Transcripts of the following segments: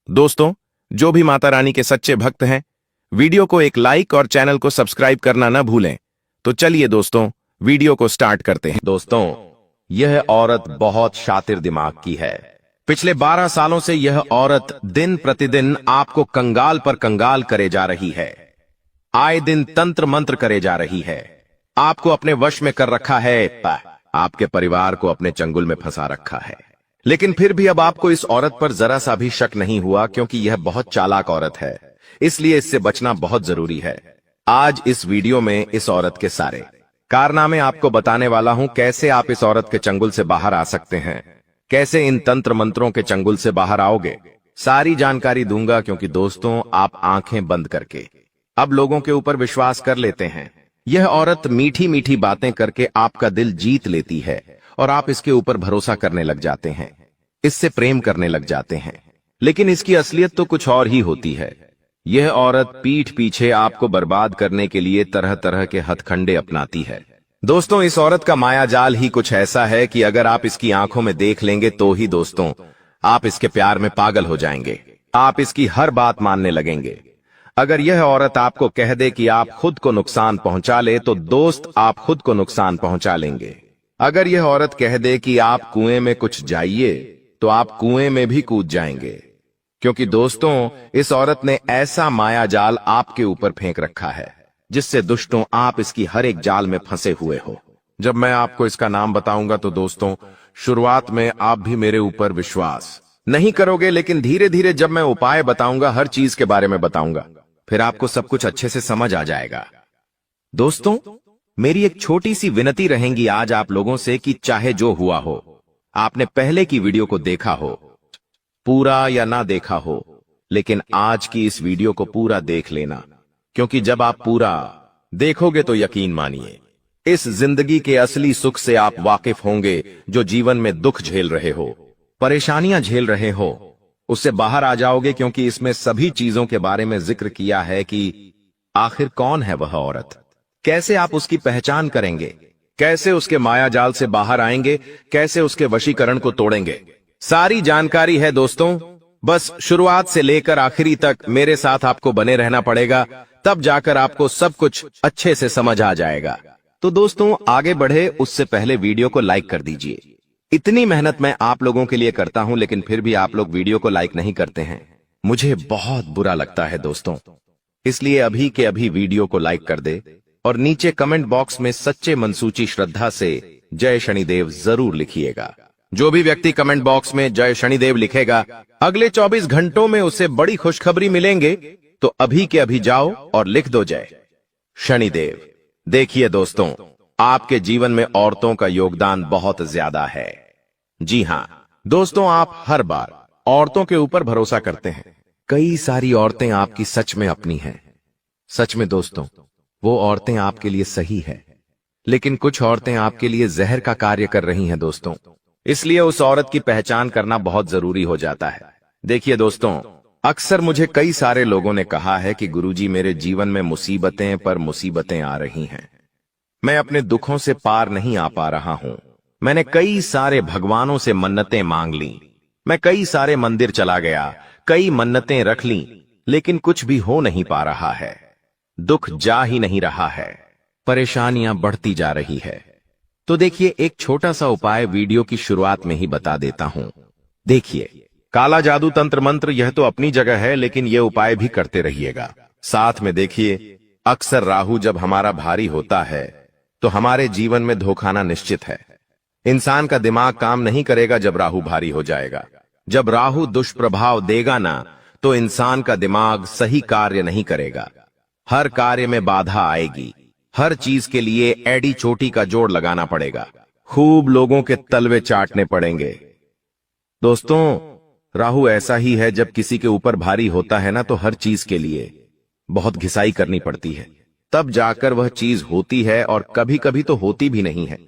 दोस्तों, जो भी माता रानी के सच्चे भक्त हैं, वीडियो को एक लाइक और चैनल को सब्सक्राइब करना न भूलें। तो चलिए दोस्तों, वीडियो को स्टार्ट करते हैं। दोस्तों, यह औरत बहुत शातिर दिमाग की है। पिछले 12 सालों से यह औरत दिन प्रतिदिन आपको कंगाल पर कंगाल करे जा रही है। आए दिन तंत्र मंत्र करे जा रही है। आपको अपने वश में कर रखा है, आपके परिवार को अपने चंगुल में फंसा रखा है। लेकिन फिर भी अब आपको इस औरत पर जरा सा भी शक नहीं हुआ, क्योंकि यह बहुत चालाक औरत है। इसलिए इससे बचना बहुत जरूरी है। आज इस वीडियो में इस औरत के सारे कारनामे आपको बताने वाला हूं। कैसे आप इस औरत के चंगुल से बाहर आ सकते हैं, कैसे इन तंत्र मंत्रों के चंगुल से बाहर आओगे, सारी जानकारी दूंगा। क्योंकि दोस्तों, आप आंखें बंद करके अब लोगों के ऊपर विश्वास कर लेते हैं। यह औरत मीठी मीठी बातें करके आपका दिल जीत लेती है और आप इसके ऊपर भरोसा करने लग जाते हैं, इससे प्रेम करने लग जाते हैं। लेकिन इसकी असलियत तो कुछ और ही होती है। यह औरत पीठ पीछे आपको बर्बाद करने के लिए तरह तरह के हथकंडे अपनाती है। दोस्तों, इस औरत का माया जाल ही कुछ ऐसा है कि अगर आप इसकी आंखों में देख लेंगे तो ही दोस्तों आप इसके प्यार में पागल हो जाएंगे। आप इसकी हर बात मानने लगेंगे। अगर यह औरत आपको कह दे कि आप खुद को नुकसान पहुंचा ले, तो दोस्त आप खुद को नुकसान पहुंचा लेंगे। अगर यह औरत कह दे कि आप कुएं में कुछ जाइए, तो आप कुएं में भी कूद जाएंगे। क्योंकि दोस्तों, इस औरत ने ऐसा माया जाल आपके ऊपर फेंक रखा है, जिससे दुष्टों आप इसकी हर एक जाल में फंसे हुए हो। जब मैं आपको इसका नाम बताऊंगा तो दोस्तों, शुरुआत में आप भी मेरे ऊपर विश्वास नहीं करोगे, लेकिन धीरे धीरे जब मैं उपाय बताऊंगा, हर चीज के बारे में बताऊंगा, फिर आपको सब कुछ अच्छे से समझ आ जाएगा। दोस्तों, मेरी एक छोटी सी विनती रहेगी आज आप लोगों से कि चाहे जो हुआ हो, आपने पहले की वीडियो को देखा हो, पूरा या ना देखा हो, लेकिन आज की इस वीडियो को पूरा देख लेना। क्योंकि जब आप पूरा देखोगे तो यकीन मानिए, इस जिंदगी के असली सुख से आप वाकिफ होंगे। जो जीवन में दुख झेल रहे हो, परेशानियां झेल रहे हो, उससे बाहर आ जाओगे। क्योंकि इसमें सभी चीजों के बारे में जिक्र किया है कि आखिर कौन है वह औरत, कैसे आप उसकी पहचान करेंगे, कैसे उसके माया जाल से बाहर आएंगे, कैसे उसके वशीकरण को तोड़ेंगे। सारी जानकारी है दोस्तों। बस शुरुआत से लेकर आखिरी तक मेरे साथ आपको बने रहना पड़ेगा, तब जाकर आपको सब कुछ अच्छे से समझ आ जाएगा। तो दोस्तों, आगे बढ़े उससे पहले वीडियो को लाइक कर दीजिए। इतनी मेहनत मैं आप लोगों के लिए करता हूं, लेकिन फिर भी आप लोग वीडियो को लाइक नहीं करते हैं। मुझे बहुत बुरा लगता है दोस्तों। इसलिए अभी के अभी वीडियो को लाइक कर दे और नीचे कमेंट बॉक्स में सच्चे मनसूची श्रद्धा से जय शनिदेव जरूर लिखिएगा। जो भी व्यक्ति कमेंट बॉक्स में जय शनिदेव लिखेगा, अगले 24 घंटों में उसे बड़ी खुशखबरी मिलेंगे। तो अभी के अभी जाओ और लिख दो जय शनिदेव। देखिए दोस्तों, आपके जीवन में औरतों का योगदान बहुत ज्यादा है। जी हां दोस्तों, आप हर बार औरतों के ऊपर भरोसा करते हैं। कई सारी औरतें आपकी सच में अपनी हैं। सच में दोस्तों, वो औरतें आपके लिए सही है, लेकिन कुछ औरतें आपके लिए जहर का कार्य कर रही हैं दोस्तों। इसलिए उस औरत की पहचान करना बहुत जरूरी हो जाता है। देखिए दोस्तों, अक्सर मुझे कई सारे लोगों ने कहा है कि गुरुजी, मेरे जीवन में मुसीबतें पर मुसीबतें आ रही हैं। मैं अपने दुखों से पार नहीं आ पा रहा हूं। मैंने कई सारे भगवानों से मन्नतें मांग ली, मैं कई सारे मंदिर चला गया, कई मन्नतें रख ली, लेकिन कुछ भी हो नहीं पा रहा है। दुख जा ही नहीं रहा है, परेशानियां बढ़ती जा रही है। तो देखिए, एक छोटा सा उपाय वीडियो की शुरुआत में ही बता देता हूं। देखिए, काला जादू तंत्र मंत्र यह तो अपनी जगह है, लेकिन यह उपाय भी करते रहिएगा साथ में। देखिए, अक्सर राहु जब हमारा भारी होता है तो हमारे जीवन में धोखाना निश्चित है। इंसान का दिमाग काम नहीं करेगा जब राहु भारी हो जाएगा। जब राहु दुष्प्रभाव देगा ना, तो इंसान का दिमाग सही कार्य नहीं करेगा। हर कार्य में बाधा आएगी। हर चीज के लिए एड़ी चोटी का जोड़ लगाना पड़ेगा। खूब लोगों के तलवे चाटने पड़ेंगे। दोस्तों, राहु ऐसा ही है, जब किसी के ऊपर भारी होता है ना, तो हर चीज के लिए बहुत घिसाई करनी पड़ती है, तब जाकर वह चीज होती है, और कभी कभी तो होती भी नहीं है।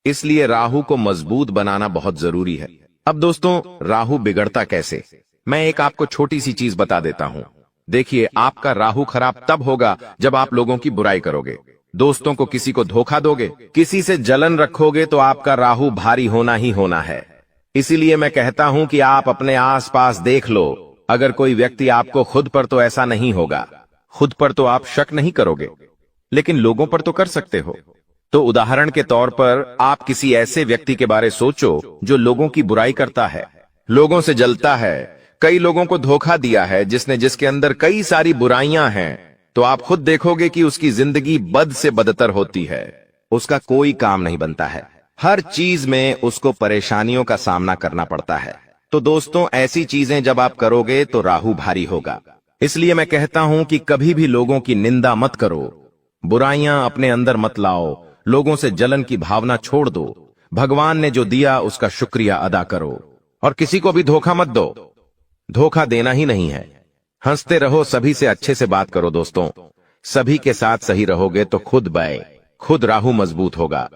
इसलिए राहु को मजबूत बनाना बहुत जरूरी है। अब दोस्तों, राहु बिगड़ता कैसे, मैं एक आपको छोटी सी चीज बता देता हूं। देखिए, आपका राहु खराब तब होगा जब आप लोगों की बुराई करोगे, दोस्तों को किसी को धोखा दोगे, किसी से जलन रखोगे, तो आपका राहु भारी होना ही होना है। इसीलिए मैं कहता हूं कि आप अपने आसपास देख लो, अगर कोई व्यक्ति आपको खुद पर तो ऐसा नहीं होगा, खुद पर तो आप शक नहीं करोगे, लेकिन लोगों पर तो कर सकते हो। तो उदाहरण के तौर पर आप किसी ऐसे व्यक्ति के बारे सोचो जो लोगों की बुराई करता है, लोगों से जलता है, कई लोगों को धोखा दिया है, जिसके अंदर कई सारी बुराइयां हैं, तो आप खुद देखोगे कि उसकी जिंदगी बद से बदतर होती है। उसका कोई काम नहीं बनता है, हर चीज में उसको परेशानियों का सामना करना पड़ता है। तो दोस्तों, ऐसी चीजें जब आप करोगे तो राहु भारी होगा। इसलिए मैं कहता हूं कि कभी भी लोगों की निंदा मत करो, बुराइयां अपने अंदर मत लाओ, लोगों से जलन की भावना छोड़ दो। भगवान ने जो दिया उसका शुक्रिया अदा करो और किसी को भी धोखा मत दो। धोखा देना ही नहीं है। हंसते रहो, सभी से अच्छे से बात करो दोस्तों। सभी के साथ सही रहोगे तो खुद राहु मजबूत होगा।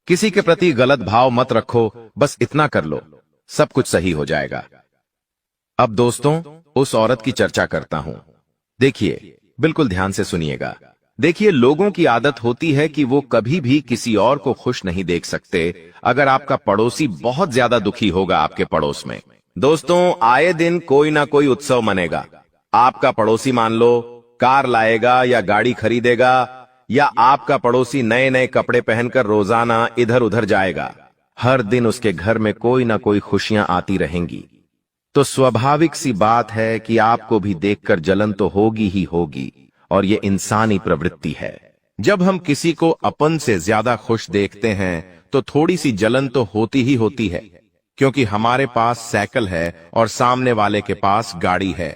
किसी के प्रति गलत भाव मत रखो, बस इतना कर लो, सब कुछ सही हो जाएगा। अब दोस्तों, उस औरत की चर्चा करता हूं। देखिए, बिल्कुल ध्यान से सुनिएगा। देखिए, लोगों की आदत होती है कि वो कभी भी किसी और को खुश नहीं देख सकते। अगर आपका पड़ोसी बहुत ज्यादा दुखी होगा आपके पड़ोस में, दोस्तों, आए दिन कोई ना कोई उत्सव मनेगा। आपका पड़ोसी मान लो कार लाएगा या गाड़ी खरीदेगा, या आपका पड़ोसी नए नए कपड़े पहनकर रोजाना इधर उधर जाएगा। हर दिन उसके घर में कोई ना कोई खुशियां आती रहेंगी। तो स्वाभाविक सी बात है कि आपको भी देखकर जलन तो होगी ही होगी, और ये इंसानी प्रवृत्ति है। जब हम किसी को अपन से ज्यादा खुश देखते हैं तो थोड़ी सी जलन तो होती ही होती है, क्योंकि हमारे पास साइकिल है और सामने वाले के पास गाड़ी है।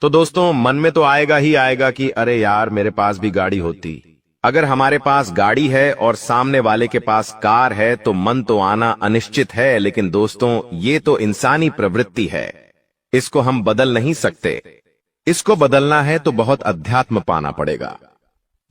तो दोस्तों, मन में तो आएगा ही आएगा कि अरे यार, मेरे पास भी गाड़ी होती। अगर हमारे पास गाड़ी है और सामने वाले के पास कार है तो मन तो आना अनिश्चित है, लेकिन दोस्तों, ये तो इंसानी प्रवृत्ति है, इसको हम बदल नहीं सकते। इसको बदलना है तो बहुत अध्यात्म पाना पड़ेगा।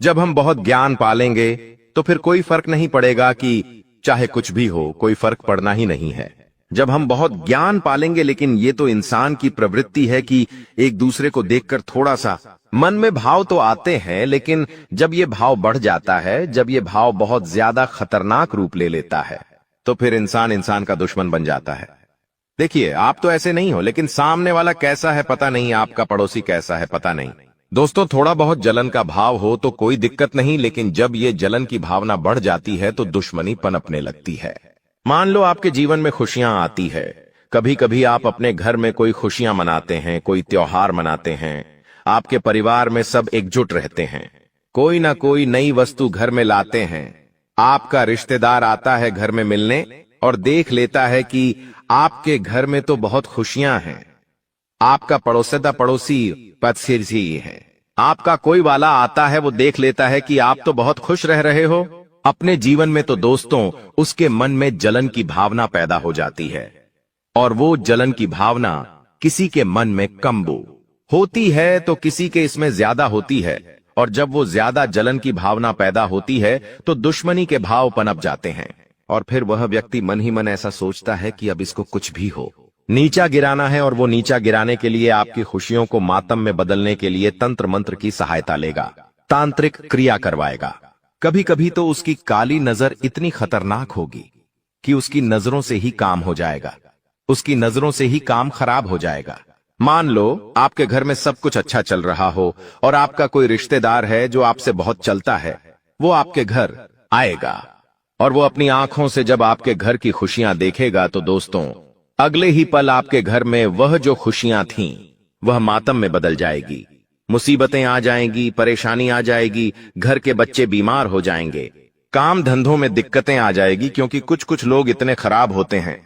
जब हम बहुत ज्ञान पालेंगे तो फिर कोई फर्क नहीं पड़ेगा कि चाहे कुछ भी हो, कोई फर्क पड़ना ही नहीं है। जब हम बहुत ज्ञान पालेंगे, लेकिन ये तो इंसान की प्रवृत्ति है कि एक दूसरे को देखकर थोड़ा सा मन में भाव तो आते हैं, लेकिन जब ये भाव बढ़ जाता है, जब ये भाव बहुत ज्यादा खतरनाक रूप ले लेता है, तो फिर इंसान का दुश्मन बन जाता है। देखिए, आप तो ऐसे नहीं हो, लेकिन सामने वाला कैसा है पता नहीं, आपका पड़ोसी कैसा है पता नहीं। दोस्तों, थोड़ा बहुत जलन का भाव हो तो कोई दिक्कत नहीं, लेकिन जब ये जलन की भावना बढ़ जाती है तो दुश्मनी पनपने लगती है। मान लो आपके जीवन में खुशियां आती है, कभी कभी आप अपने घर में कोई खुशियां मनाते हैं, कोई त्योहार मनाते हैं, आपके परिवार में सब एकजुट रहते हैं, कोई ना कोई नई वस्तु घर में लाते हैं। आपका रिश्तेदार आता है घर में मिलने और देख लेता है कि आपके घर में तो बहुत खुशियां हैं। आपका पड़ोसी पड़ोसी है, आपका कोई वाला आता है, वो देख लेता है कि आप तो बहुत खुश रह रहे हो अपने जीवन में, तो दोस्तों, उसके मन में जलन की भावना पैदा हो जाती है। और वो जलन की भावना किसी के मन में कम होती है तो किसी के इसमें ज्यादा होती है, और जब वो ज्यादा जलन की भावना पैदा होती है तो दुश्मनी के भाव पनप जाते हैं, और फिर वह व्यक्ति मन ही मन ऐसा सोचता है कि अब इसको कुछ भी हो, नीचा गिराना है, और वो नीचा गिराने के लिए आपकी खुशियों को मातम में बदलने के लिए तंत्र मंत्र की सहायता लेगा, तांत्रिक क्रिया करवाएगा। कभी कभी तो उसकी काली नजर इतनी खतरनाक होगी कि उसकी नजरों से ही काम हो जाएगा, उसकी नजरों से ही काम खराब हो जाएगा। मान लो आपके घर में सब कुछ अच्छा चल रहा हो और आपका कोई रिश्तेदार है जो आपसे बहुत चलता है, वो आपके घर आएगा और वो अपनी आंखों से जब आपके घर की खुशियां देखेगा तो दोस्तों, अगले ही पल आपके घर में वह जो खुशियां थीं वह मातम में बदल जाएगी। मुसीबतें आ जाएंगी, परेशानी आ जाएगी, घर के बच्चे बीमार हो जाएंगे, काम धंधों में दिक्कतें आ जाएगी, क्योंकि कुछ कुछ लोग इतने खराब होते हैं।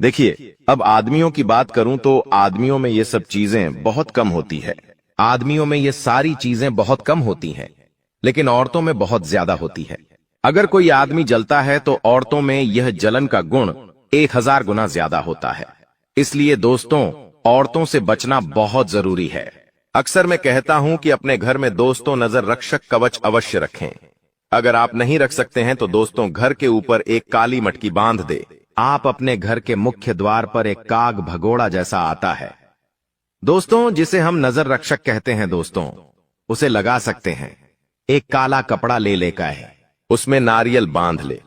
देखिए, अब आदमियों की बात करूं तो आदमियों में ये सब चीजें बहुत कम होती है, आदमियों में ये सारी चीजें बहुत कम होती हैं, लेकिन औरतों में बहुत ज्यादा होती है। अगर कोई आदमी जलता है तो औरतों में यह जलन का गुण 1000 गुना ज्यादा होता है। इसलिए दोस्तों, औरतों से बचना बहुत जरूरी है। अक्सर मैं कहता हूं कि अपने घर में दोस्तों नजर रक्षक कवच अवश्य रखें। अगर आप नहीं रख सकते हैं तो दोस्तों, घर के ऊपर एक काली मटकी बांध दे। आप अपने घर के मुख्य द्वार पर एक काग भगोड़ा जैसा आता है दोस्तों, जिसे हम नजर रक्षक कहते हैं दोस्तों, उसे लगा सकते हैं। एक काला कपड़ा ले लेकर है, उसमें नारियल बांध ले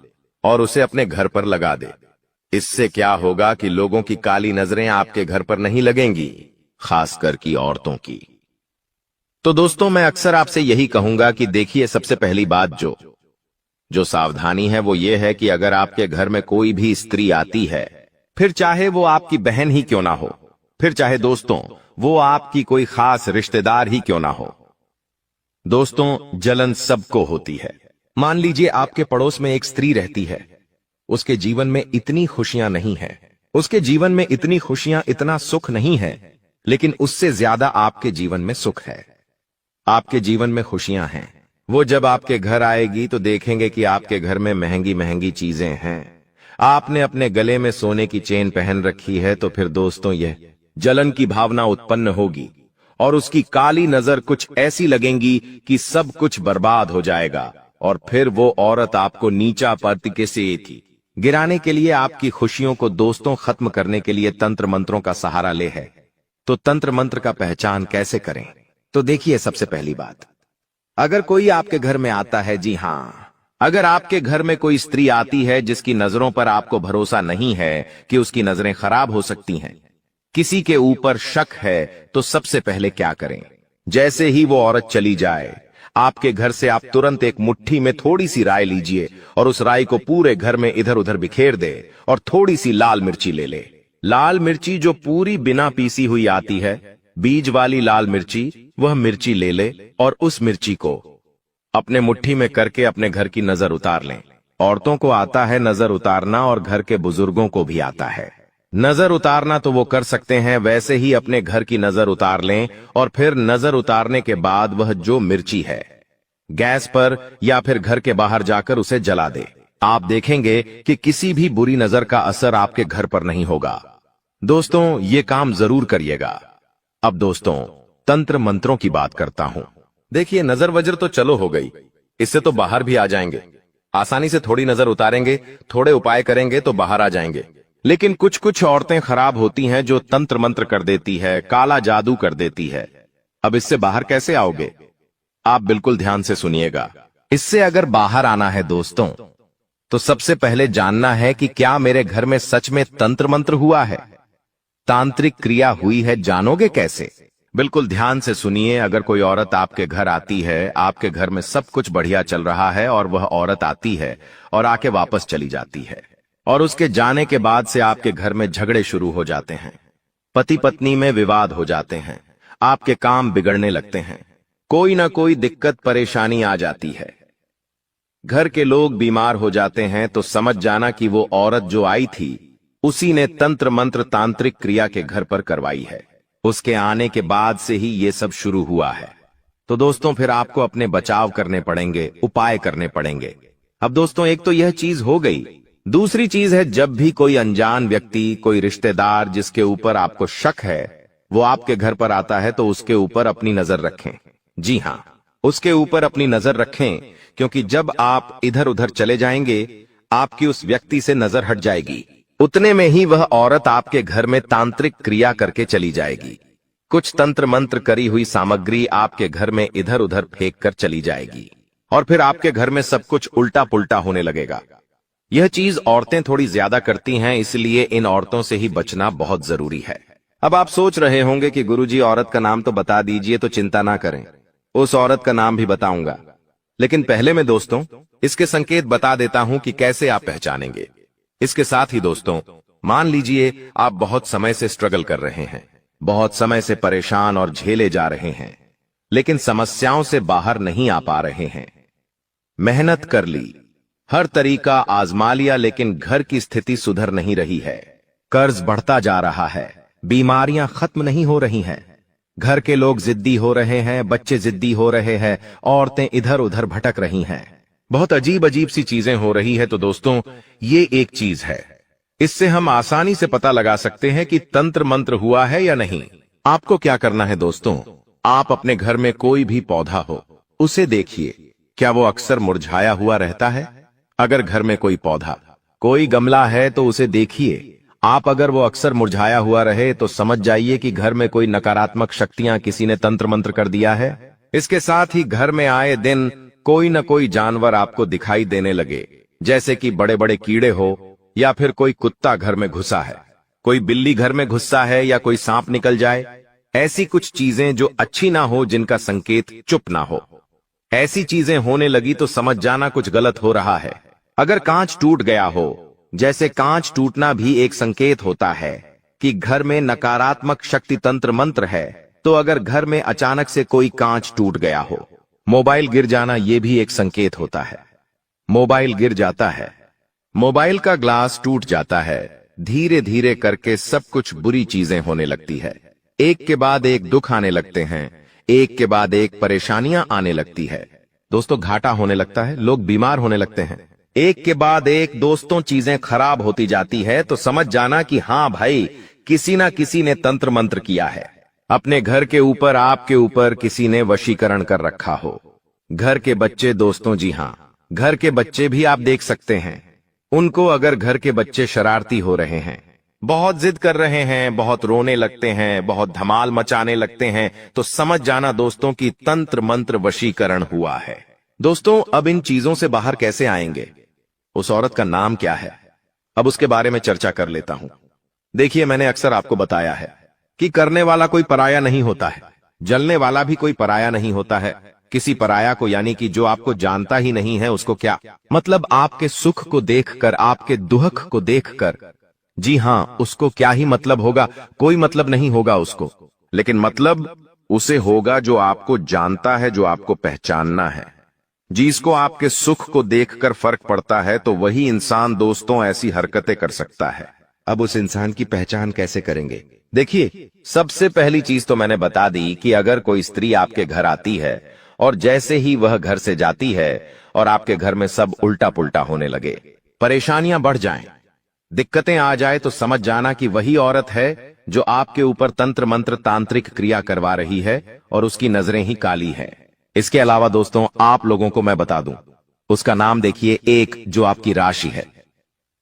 और उसे अपने घर पर लगा दे। इससे क्या होगा कि लोगों की काली नजरें आपके घर पर नहीं लगेंगी, खासकर की औरतों की। तो दोस्तों, मैं अक्सर आपसे यही कहूंगा कि देखिए, सबसे पहली बात जो सावधानी है वो ये है कि अगर आपके घर में कोई भी स्त्री आती है, फिर चाहे वो आपकी बहन ही क्यों ना हो, फिर चाहे दोस्तों वो आपकी कोई खास रिश्तेदार ही क्यों ना हो, दोस्तों जलन सबको होती है। मान लीजिए आपके पड़ोस में एक स्त्री रहती है, उसके जीवन में इतनी खुशियां नहीं है, उसके जीवन में इतनी खुशियां, इतना सुख नहीं है, लेकिन उससे ज्यादा आपके जीवन में सुख है, आपके जीवन में खुशियां हैं। वो जब आपके घर आएगी तो देखेंगे कि आपके घर में महंगी महंगी चीजें हैं, आपने अपने गले में सोने की चेन पहन रखी है, तो फिर दोस्तों यह जलन की भावना उत्पन्न होगी और उसकी काली नजर कुछ ऐसी लगेंगी कि सब कुछ बर्बाद हो जाएगा, और फिर वो औरत आपको नीचा पद से थी गिराने के लिए, आपकी खुशियों को दोस्तों खत्म करने के लिए तंत्र मंत्रों का सहारा ले है। तो तंत्र मंत्र का पहचान कैसे करें? तो देखिए, सबसे पहली बात, अगर कोई आपके घर में आता है, जी हां, अगर आपके घर में कोई स्त्री आती है जिसकी नजरों पर आपको भरोसा नहीं है कि उसकी नजरें खराब हो सकती हैं, किसी के ऊपर शक है, तो सबसे पहले क्या करें? जैसे ही वो औरत चली जाए, आपके घर से आप तुरंत एक मुट्ठी में थोड़ी सी राई लीजिए और उस राई को पूरे घर में इधर उधर बिखेर दे और थोड़ी सी लाल मिर्ची ले ले। लाल मिर्ची जो पूरी बिना पीसी हुई आती है, बीज वाली लाल मिर्ची, वह मिर्ची ले ले और उस मिर्ची को अपने मुट्ठी में करके अपने घर की नजर उतार लें। औरतों को आता है नजर उतारना और घर के बुजुर्गों को भी आता है नजर उतारना, तो वो कर सकते हैं, वैसे ही अपने घर की नजर उतार लें और फिर नजर उतारने के बाद वह जो मिर्ची है गैस पर या फिर घर के बाहर जाकर उसे जला दे। आप देखेंगे कि किसी भी बुरी नजर का असर आपके घर पर नहीं होगा। दोस्तों, ये काम जरूर करिएगा। अब दोस्तों, तंत्र मंत्रों की बात करता हूं। देखिए, नजर वजर तो चलो हो गई, इससे तो बाहर भी आ जाएंगे, आसानी से थोड़ी नजर उतारेंगे, थोड़े उपाय करेंगे तो बाहर आ जाएंगे। लेकिन कुछ कुछ औरतें खराब होती हैं जो तंत्र मंत्र कर देती है, काला जादू कर देती है। अब इससे बाहर कैसे आओगे? आप बिल्कुल ध्यान से सुनिएगा। इससे अगर बाहर आना है दोस्तों, तो सबसे पहले जानना है कि क्या मेरे घर में सच में तंत्र मंत्र हुआ है, तांत्रिक क्रिया हुई है। जानोगे कैसे? बिल्कुल ध्यान से सुनिए। अगर कोई औरत आपके घर आती है, आपके घर में सब कुछ बढ़िया चल रहा है और वह औरत आती है और आके वापस चली जाती है, और उसके जाने के बाद से आपके घर में झगड़े शुरू हो जाते हैं, पति पत्नी में विवाद हो जाते हैं, आपके काम बिगड़ने लगते हैं, कोई ना कोई दिक्कत परेशानी आ जाती है, घर के लोग बीमार हो जाते हैं, तो समझ जाना कि वो औरत जो आई थी उसी ने तंत्र मंत्र तांत्रिक क्रिया के घर पर करवाई है। उसके आने के बाद से ही ये सब शुरू हुआ है। तो दोस्तों, फिर आपको अपने बचाव करने पड़ेंगे, उपाय करने पड़ेंगे। अब दोस्तों, एक तो यह चीज हो गई। दूसरी चीज है, जब भी कोई अनजान व्यक्ति, कोई रिश्तेदार जिसके ऊपर आपको शक है, वो आपके घर पर आता है, तो उसके ऊपर अपनी नजर रखें। जी हां, उसके ऊपर अपनी नजर रखें, क्योंकि जब आप इधर उधर चले जाएंगे, आपकी उस व्यक्ति से नजर हट जाएगी। उतने में ही वह औरत आपके घर में तांत्रिक क्रिया करके चली जाएगी। कुछ तंत्र मंत्र करी हुई सामग्री आपके घर में इधर उधर फेंक कर चली जाएगी, और फिर आपके घर में सब कुछ उल्टा पुल्टा होने लगेगा। यह चीज औरतें थोड़ी ज्यादा करती हैं, इसलिए इन औरतों से ही बचना बहुत जरूरी है। अब आप सोच रहे होंगे कि गुरुजी, औरत का नाम तो बता दीजिए। तो चिंता ना करें, उस औरत का नाम भी बताऊंगा, लेकिन पहले मैं दोस्तों इसके संकेत बता देता हूं कि कैसे आप पहचानेंगे। इसके साथ ही दोस्तों, मान लीजिए आप बहुत समय से स्ट्रगल कर रहे हैं, बहुत समय से परेशान और झेले जा रहे हैं, लेकिन समस्याओं से बाहर नहीं आ पा रहे हैं। मेहनत कर ली, हर तरीका आजमा लिया, लेकिन घर की स्थिति सुधर नहीं रही है, कर्ज बढ़ता जा रहा है, बीमारियां खत्म नहीं हो रही हैं, घर के लोग जिद्दी हो रहे हैं, बच्चे जिद्दी हो रहे हैं, औरतें इधर उधर भटक रही हैं, बहुत अजीब अजीब सी चीजें हो रही है। तो दोस्तों, ये एक चीज है, इससे हम आसानी से पता लगा सकते हैं कि तंत्र मंत्र हुआ है या नहीं। आपको क्या करना है दोस्तों, आप अपने घर में कोई भी पौधा हो, उसे देखिए, क्या वो अक्सर मुरझाया हुआ रहता है? अगर घर में कोई पौधा, कोई गमला है, तो उसे देखिए। आप अगर वो अक्सर मुरझाया हुआ रहे, तो समझ जाइए कि घर में कोई नकारात्मक शक्तियां, किसी ने तंत्र मंत्र कर दिया है। इसके साथ ही घर में आए दिन कोई न कोई जानवर आपको दिखाई देने लगे, जैसे कि बड़े बड़े कीड़े हो, या फिर कोई कुत्ता घर में घुसा है, कोई बिल्ली घर में घुसा है, या कोई सांप निकल जाए, ऐसी कुछ चीजें जो अच्छी ना हो, जिनका संकेत चुप ना हो। ऐसी चीजें होने लगी तो समझ जाना कुछ गलत हो रहा है। अगर कांच टूट गया हो, जैसे कांच टूटना भी एक संकेत होता है कि घर में नकारात्मक शक्ति तंत्र मंत्र है, तो अगर घर में अचानक से कोई कांच टूट गया हो, मोबाइल गिर जाना, यह भी एक संकेत होता है। मोबाइल गिर जाता है, मोबाइल का ग्लास टूट जाता है, धीरे धीरे करके सब कुछ बुरी चीजें होने लगती है। एक के बाद एक दुख आने लगते हैं, एक के बाद एक परेशानियां आने लगती है। दोस्तों, घाटा होने लगता है, लोग बीमार होने लगते हैं। एक के बाद एक दोस्तों चीजें खराब होती जाती है, तो समझ जाना कि हाँ भाई, किसी ना किसी ने तंत्र मंत्र किया है। अपने घर के ऊपर, आपके ऊपर किसी ने वशीकरण कर रखा हो। घर के बच्चे, दोस्तों, जी हाँ, घर के बच्चे भी आप देख सकते हैं। उनको अगर घर के बच्चे शरारती हो रहे हैं, बहुत जिद कर रहे हैं, बहुत रोने लगते हैं, बहुत धमाल मचाने लगते हैं, तो समझ जाना दोस्तों कि तंत्र मंत्र वशीकरण हुआ है। दोस्तों, अब इन चीजों से बाहर कैसे आएंगे? उस औरत का नाम क्या है? अब उसके बारे में चर्चा कर लेता हूं। देखिए, मैंने अक्सर आपको बताया है कि करने वाला कोई पराया नहीं होता है, जलने वाला भी कोई पराया नहीं होता है। किसी पराया को, यानी कि जो आपको जानता ही नहीं है, उसको क्या मतलब? आपके सुख को देखकर, आपके दुख को देखकर, जी हां, उसको क्या ही मतलब होगा? कोई मतलब नहीं होगा उसको, लेकिन मतलब उसे होगा जो आपको जानता है, जो आपको पहचानना है। जिसको आपके सुख को देखकर फर्क पड़ता है, तो वही इंसान दोस्तों ऐसी हरकतें कर सकता है। अब उस इंसान की पहचान कैसे करेंगे? देखिए, सबसे पहली चीज तो मैंने बता दी कि अगर कोई स्त्री आपके घर आती है और जैसे ही वह घर से जाती है और आपके घर में सब उल्टा पुल्टा होने लगे, परेशानियां बढ़ जाएं, दिक्कतें आ जाए, तो समझ जाना कि वही औरत है जो आपके ऊपर तंत्र मंत्र तांत्रिक क्रिया करवा रही है और उसकी नजरें ही काली हैं। इसके अलावा दोस्तों, आप लोगों को मैं बता दूं, उसका नाम देखिए, एक जो आपकी राशि है।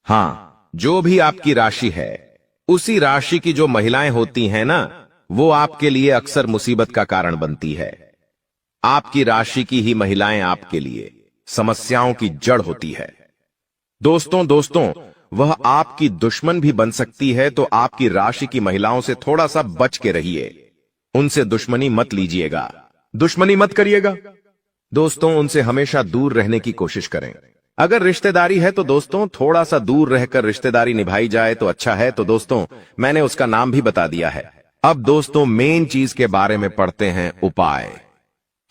हाँ, जो भी आपकी राशि है, उसी राशि की जो महिलाएं होती हैं ना, वो आपके लिए अक्सर मुसीबत का कारण बनती है। आपकी राशि की ही महिलाएं आपके लिए समस्याओं की जड़ होती है। दोस्तों, वह आपकी दुश्मन भी बन सकती है, तो आपकी राशि की महिलाओं से थोड़ा सा बच के रहिए। उनसे दुश्मनी मत लीजिएगा, दुश्मनी मत करिएगा। दोस्तों, उनसे हमेशा दूर रहने की कोशिश करें। अगर रिश्तेदारी है तो दोस्तों, थोड़ा सा दूर रहकर रिश्तेदारी निभाई जाए तो अच्छा है। तो दोस्तों, मैंने उसका नाम भी बता दिया है। अब दोस्तों, मेन चीज के बारे में पढ़ते हैं, उपाय।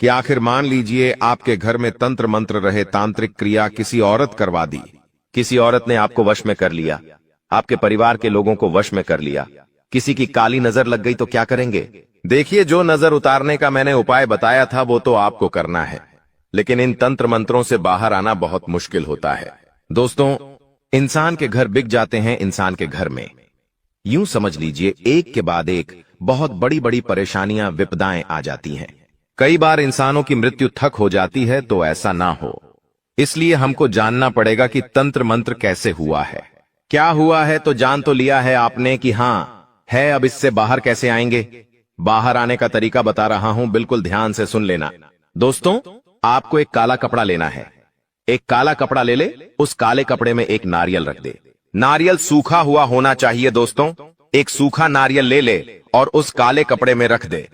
कि आखिर मान लीजिए आपके घर में तंत्र मंत्र रहे, तांत्रिक क्रिया किसी औरत करवा दी, किसी औरत ने आपको वश में कर लिया, आपके परिवार के लोगों को वश में कर लिया, किसी की काली नजर लग गई, तो क्या करेंगे? देखिए, जो नजर उतारने का मैंने उपाय बताया था वो तो आपको करना है, लेकिन इन तंत्र मंत्रों से बाहर आना बहुत मुश्किल होता है। दोस्तों, इंसान के घर बिक जाते हैं, इंसान के घर में यूं समझ लीजिए एक के बाद एक बहुत बड़ी बड़ी परेशानियां, विपदाएं आ जाती हैं। कई बार इंसानों की मृत्यु तक हो जाती है। तो ऐसा ना हो, इसलिए हमको जानना पड़ेगा कि तंत्र मंत्र कैसे हुआ है। क्या हुआ है तो जान तो लिया है आपने कि हां है, अब इससे बाहर कैसे आएंगे? बाहर आने का तरीका बता रहा हूं, बिल्कुल ध्यान से सुन लेना। दोस्तों, आपको एक काला कपड़ा लेना है। एक काला कपड़ा ले ले, उस काले कपड़े में एक नारियल रख दे। नारियल सूखा हुआ होना चाहिए दोस्तों। एक सूखा नारियल ले ले और उस काले कपड़े में रख दे।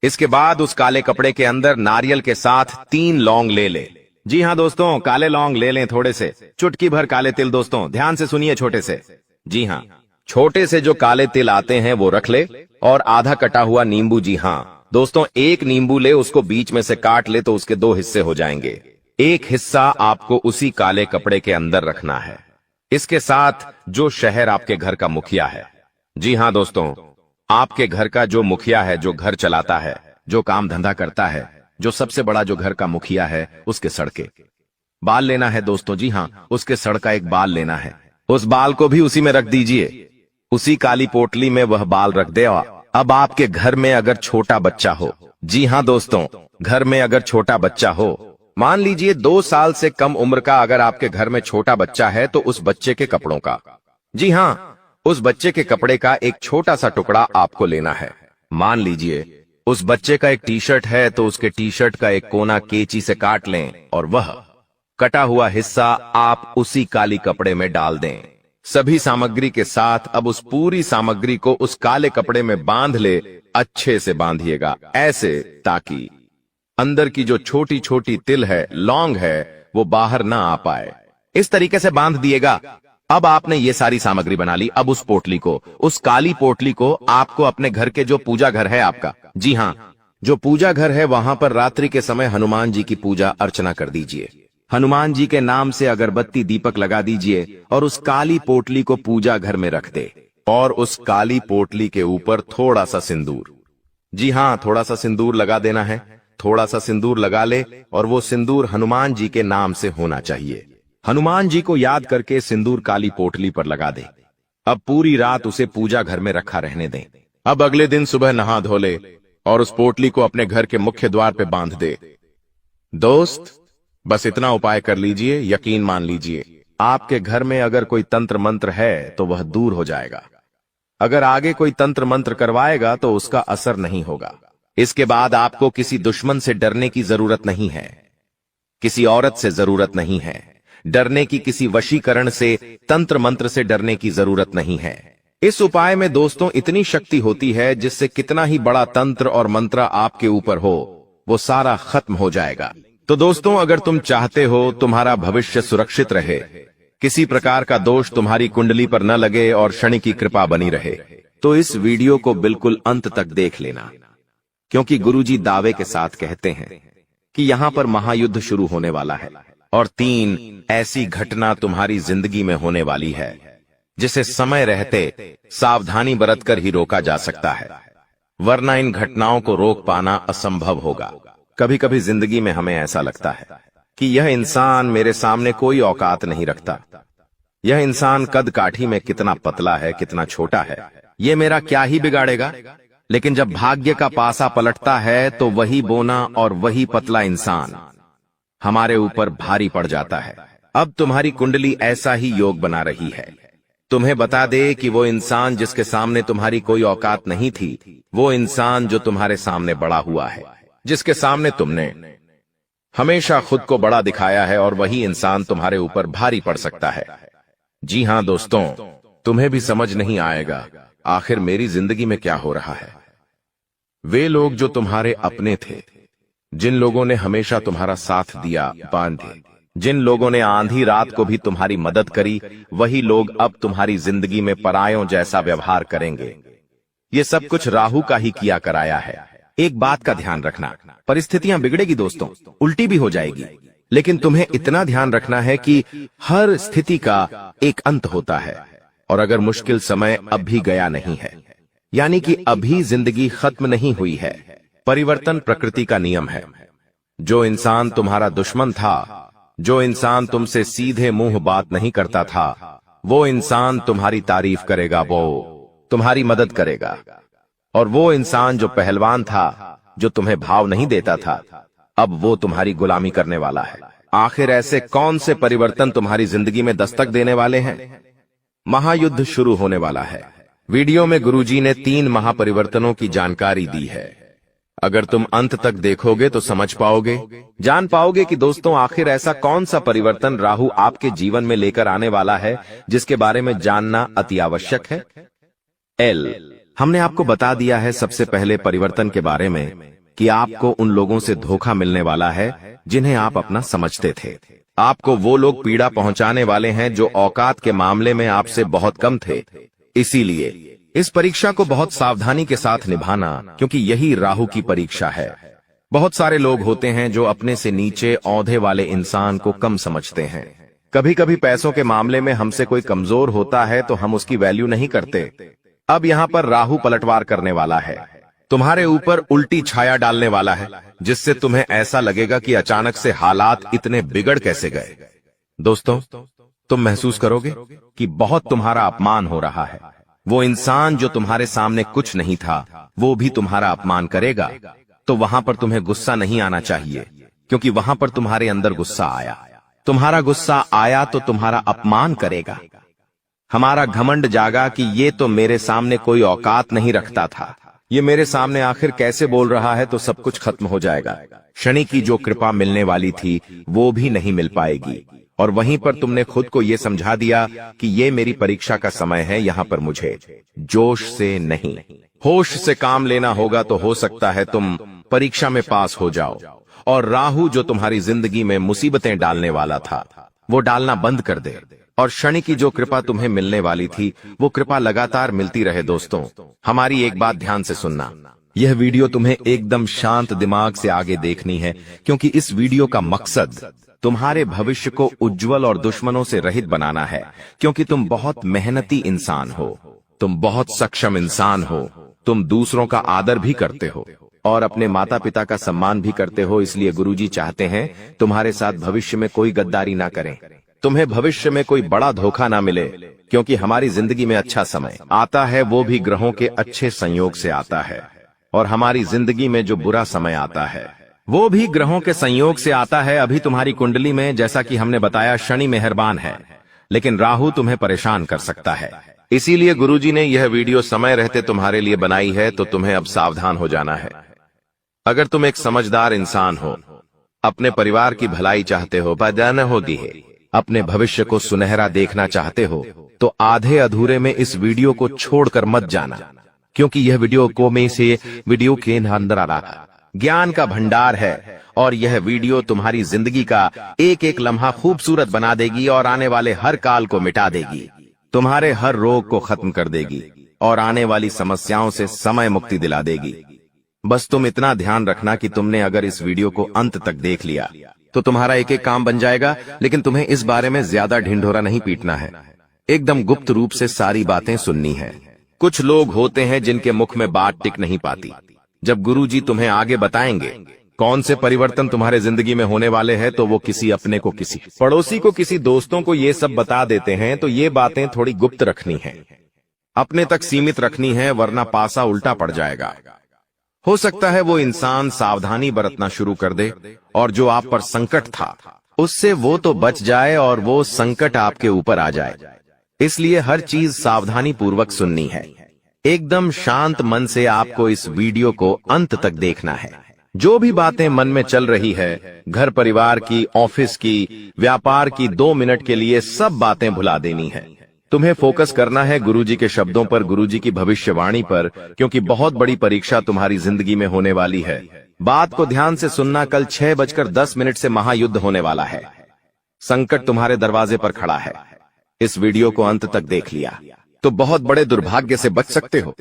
इसके बाद उस काले कपड़े के अंदर नारियल के साथ 3 लौंग ले ले। जी हां दोस्तों, काले लौंग ले लें, थोड़े से, चुटकी भर काले तिल। दोस्तों, ध्यान से सुनिए, छोटे से, जी हां, छोटे से जो काले तिल आते हैं वो रख ले, और आधा कटा हुआ नींबू। जी हां दोस्तों, एक नींबू ले, उसको बीच में से काट ले तो उसके 2 हिस्से हो जाएंगे। एक हिस्सा आपको उसी काले कपड़े के अंदर रखना है। इसके साथ जो शहर आपके घर का मुखिया है, जी हां दोस्तों, आपके घर का जो मुखिया है, जो घर चलाता है, जो काम धंधा करता है, जो सबसे बड़ा जो घर का मुखिया है, उसके सड़ के बाल लेना है दोस्तों। जी हां, उसके सड़ का एक बाल लेना है। उस बाल को भी उसी में रख दीजिए, उसी काली पोटली में वह बाल रख दे। अब आपके घर में अगर छोटा बच्चा हो, जी हां दोस्तों, घर में अगर छोटा बच्चा हो, मान लीजिए 2 साल से कम उम्र का, अगर आपके घर में छोटा बच्चा है तो उस बच्चे के कपड़ों का, जी हां, उस बच्चे के कपड़े का एक छोटा सा टुकड़ा आपको लेना है। मान लीजिए उस बच्चे का एक टी शर्ट है तो उसके टी शर्ट का एक कोना कैंची से काट लें और वह कटा हुआ हिस्सा आप उसी काली कपड़े में डाल दें। सभी सामग्री के साथ अब उस पूरी सामग्री को उस काले कपड़े में बांध ले अच्छे से बांधिएगा, ऐसे, ताकि अंदर की जो छोटी छोटी तिल है, लौंग है, वो बाहर ना आ पाए। इस तरीके से बांध दिएगा। अब आपने ये सारी सामग्री बना ली। अब उस पोटली को, उस काली पोटली को आपको अपने घर के, जो पूजा घर है आपका, जी हां, जो पूजा घर है, वहां पर रात्रि के समय हनुमान जी की पूजा अर्चना कर दीजिए। हनुमान जी के नाम से अगरबत्ती दीपक लगा दीजिए और उस काली पोटली को पूजा घर में रख दे। और उस काली पोटली के ऊपर थोड़ा सा सिंदूर, जी हां, थोड़ा सा सिंदूर लगा देना है। थोड़ा सा सिंदूर लगा ले और वो सिंदूर हनुमान जी के नाम से होना चाहिए। हनुमान जी को याद करके सिंदूर काली पोटली पर लगा दे। अब पूरी रात उसे पूजा घर में रखा रहने दें। अब अगले दिन सुबह नहा धो ले और उस पोटली को अपने घर के मुख्य द्वार पे बांध दे। दोस्त, बस इतना उपाय कर लीजिए, यकीन मान लीजिए, आपके घर में अगर कोई तंत्र मंत्र है तो वह दूर हो जाएगा। अगर आगे कोई तंत्र मंत्र करवाएगा तो उसका असर नहीं होगा। इसके बाद आपको किसी दुश्मन से डरने की जरूरत नहीं है, किसी औरत से जरूरत नहीं है डरने की, किसी वशीकरण से, तंत्र मंत्र से डरने की जरूरत नहीं है। इस उपाय में दोस्तों इतनी शक्ति होती है जिससे कितना ही बड़ा तंत्र और मंत्र आपके ऊपर हो, वो सारा खत्म हो जाएगा। तो दोस्तों, अगर तुम चाहते हो तुम्हारा भविष्य सुरक्षित रहे, किसी प्रकार का दोष तुम्हारी कुंडली पर न लगे और शनि की कृपा बनी रहे, तो इस वीडियो को बिल्कुल अंत तक देख लेना, क्योंकि गुरुजी दावे के साथ कहते हैं कि यहां पर महायुद्ध शुरू होने वाला है और 3 ऐसी घटना तुम्हारी जिंदगी में होने वाली है जिसे समय रहते सावधानी बरतकर ही रोका जा सकता है, वरना इन घटनाओं को रोक पाना असंभव होगा। कभी कभी जिंदगी में हमें ऐसा लगता है कि यह इंसान मेरे सामने कोई औकात नहीं रखता, यह इंसान कद काठी में कितना पतला है, कितना छोटा है, ये मेरा क्या ही बिगाड़ेगा। लेकिन जब भाग्य का पासा पलटता है तो वही बोना और वही पतला इंसान हमारे ऊपर भारी पड़ जाता है। अब तुम्हारी कुंडली ऐसा ही योग बना रही है। तुम्हें बता दे कि वो इंसान जिसके सामने तुम्हारी कोई औकात नहीं थी, वो इंसान जो तुम्हारे सामने बड़ा हुआ है, जिसके सामने तुमने हमेशा खुद को बड़ा दिखाया है, और वही इंसान तुम्हारे ऊपर भारी पड़ सकता है। जी हां दोस्तों, तुम्हें भी समझ नहीं आएगा आखिर मेरी जिंदगी में क्या हो रहा है। वे लोग जो तुम्हारे अपने थे, जिन लोगों ने हमेशा तुम्हारा साथ दिया, बांधे, जिन लोगों ने आंधी रात को भी तुम्हारी मदद करी, वही लोग अब तुम्हारी जिंदगी में परायों जैसा व्यवहार करेंगे। ये सब कुछ राहु का ही किया कराया है। एक बात का ध्यान रखना, परिस्थितियां बिगड़ेगी दोस्तों, उल्टी भी हो जाएगी, लेकिन तुम्हें इतना ध्यान रखना है कि हर स्थिति का एक अंत होता है। और अगर मुश्किल समय अब भी गया नहीं है, यानी कि अभी जिंदगी खत्म नहीं हुई है, परिवर्तन प्रकृति का नियम है। जो इंसान तुम्हारा दुश्मन था, जो इंसान तुमसे सीधे मुंह बात नहीं करता था, वो इंसान तुम्हारी तारीफ करेगा, वो तुम्हारी मदद करेगा। और वो इंसान जो पहलवान था, जो तुम्हें भाव नहीं देता था, अब वो तुम्हारी गुलामी करने वाला है। आखिर ऐसे कौन से परिवर्तन तुम्हारी जिंदगी में दस्तक देने वाले हैं? महायुद्ध शुरू होने वाला है। वीडियो में गुरुजी ने 3 महापरिवर्तनों की जानकारी दी है। अगर तुम अंत तक देखोगे तो समझ पाओगे, जान पाओगे कि दोस्तों आखिर ऐसा कौन सा परिवर्तन राहु आपके जीवन में लेकर आने वाला है, जिसके बारे में जानना अति आवश्यक है। हमने आपको बता दिया है सबसे पहले परिवर्तन के बारे में कि आपको उन लोगों से धोखा मिलने वाला है जिन्हें आप अपना समझते थे। आपको वो लोग पीड़ा पहुंचाने वाले हैं जो औकात के मामले में आपसे बहुत कम थे। इसीलिए इस परीक्षा को बहुत सावधानी के साथ निभाना, क्योंकि यही राहु की परीक्षा है। बहुत सारे लोग होते हैं जो अपने से नीचे औंधे वाले इंसान को कम समझते हैं। कभी कभी पैसों के मामले में हमसे कोई कमजोर होता है तो हम उसकी वैल्यू नहीं करते। अब यहाँ पर राहु पलटवार करने वाला है, तुम्हारे ऊपर उल्टी छाया डालने वाला है, जिससे तुम्हें ऐसा लगेगा कि अचानक से हालात इतने बिगड़ कैसे गए। दोस्तों, तुम महसूस करोगे कि बहुत तुम्हारा अपमान हो रहा है। वो इंसान जो तुम्हारे सामने कुछ नहीं था, वो भी तुम्हारा अपमान करेगा। तो वहां पर तुम्हें गुस्सा नहीं आना चाहिए, क्योंकि वहां पर तुम्हारे अंदर गुस्सा आया। तुम्हारा गुस्सा आया तो तुम्हारा अपमान करेगा। हमारा घमंड जागा कि ये तो मेरे सामने कोई औकात नहीं रखता था, ये मेरे सामने आखिर कैसे बोल रहा है, तो सब कुछ खत्म हो जाएगा। शनि की जो कृपा मिलने वाली थी वो भी नहीं मिल पाएगी, और वहीं पर तुमने खुद को ये समझा दिया कि ये मेरी परीक्षा का समय है, यहाँ पर मुझे जोश से नहीं होश से काम लेना होगा, तो हो सकता है तुम परीक्षा में पास हो जाओ और राहु जो तुम्हारी जिंदगी में मुसीबतें डालने वाला था वो डालना बंद कर दे, और शनि की जो कृपा तुम्हें मिलने वाली थी वो कृपा लगातार मिलती रहे। दोस्तों, हमारी एक बात ध्यान से सुनना, यह वीडियो तुम्हें एकदम शांत दिमाग से आगे देखनी है, क्योंकि इस वीडियो का मकसद तुम्हारे भविष्य को उज्जवल और दुश्मनों से रहित बनाना है। क्योंकि तुम बहुत मेहनती इंसान हो, तुम बहुत सक्षम इंसान हो, तुम दूसरों का आदर भी करते हो और अपने माता पिता का सम्मान भी करते हो। इसलिए गुरुजी चाहते हैं तुम्हारे साथ भविष्य में कोई गद्दारी ना करें, तुम्हें भविष्य में कोई बड़ा धोखा ना मिले। क्योंकि हमारी जिंदगी में अच्छा समय आता है वो भी ग्रहों के अच्छे संयोग से आता है, और हमारी जिंदगी में जो बुरा समय आता है वो भी ग्रहों के संयोग से आता है। अभी तुम्हारी कुंडली में, जैसा कि हमने बताया, शनि मेहरबान है, लेकिन राहु तुम्हें परेशान कर सकता है। इसीलिए गुरुजी ने यह वीडियो समय रहते तुम्हारे लिए बनाई है, तो तुम्हें अब सावधान हो जाना है। अगर तुम एक समझदार इंसान हो, अपने परिवार की भलाई चाहते हो, बजाना होगी है, अपने भविष्य को सुनहरा देखना चाहते हो, तो आधे अधूरे में इस वीडियो को छोड़कर मत जाना। क्योंकि यह वीडियो के अंदर आ रहा ज्ञान का भंडार है, और यह वीडियो तुम्हारी जिंदगी का एक एक लम्हा खूबसूरत बना देगी और आने वाले हर काल को मिटा देगी, तुम्हारे हर रोग को खत्म कर देगी और आने वाली समस्याओं से समय मुक्ति दिला देगी। बस तुम इतना ध्यान रखना कि तुमने अगर इस वीडियो को अंत तक देख लिया तो तुम्हारा एक एक काम बन जाएगा। लेकिन तुम्हें इस बारे में ज्यादा ढिंढोरा नहीं पीटना है, एकदम गुप्त रूप से सारी बातें सुननी है। कुछ लोग होते हैं जिनके मुख में बात टिक नहीं पाती। जब गुरुजी तुम्हें आगे बताएंगे कौन से परिवर्तन तुम्हारे जिंदगी में होने वाले हैं, तो वो किसी अपने को, किसी पड़ोसी को, किसी दोस्तों को ये सब बता देते हैं। तो ये बातें थोड़ी गुप्त रखनी है, अपने तक सीमित रखनी है, वरना पासा उल्टा पड़ जाएगा। हो सकता है वो इंसान सावधानी बरतना शुरू कर दे और जो आप पर संकट था उससे वो तो बच जाए और वो संकट आपके ऊपर आ जाए। इसलिए हर चीज सावधानी पूर्वक सुननी है। एकदम शांत मन से आपको इस वीडियो को अंत तक देखना है। जो भी बातें मन में चल रही है, घर परिवार की, ऑफिस की, व्यापार की, 2 मिनट के लिए सब बातें भुला देनी है। तुम्हें फोकस करना है गुरुजी के शब्दों पर, गुरुजी की भविष्यवाणी पर, क्योंकि बहुत बड़ी परीक्षा तुम्हारी जिंदगी में होने वाली है। बात को ध्यान से सुनना, कल 6:10 से महायुद्ध होने वाला है। संकट तुम्हारे दरवाजे पर खड़ा है। इस वीडियो को अंत तक देख लिया तो बहुत बड़े दुर्भाग्य से बच सकते हो,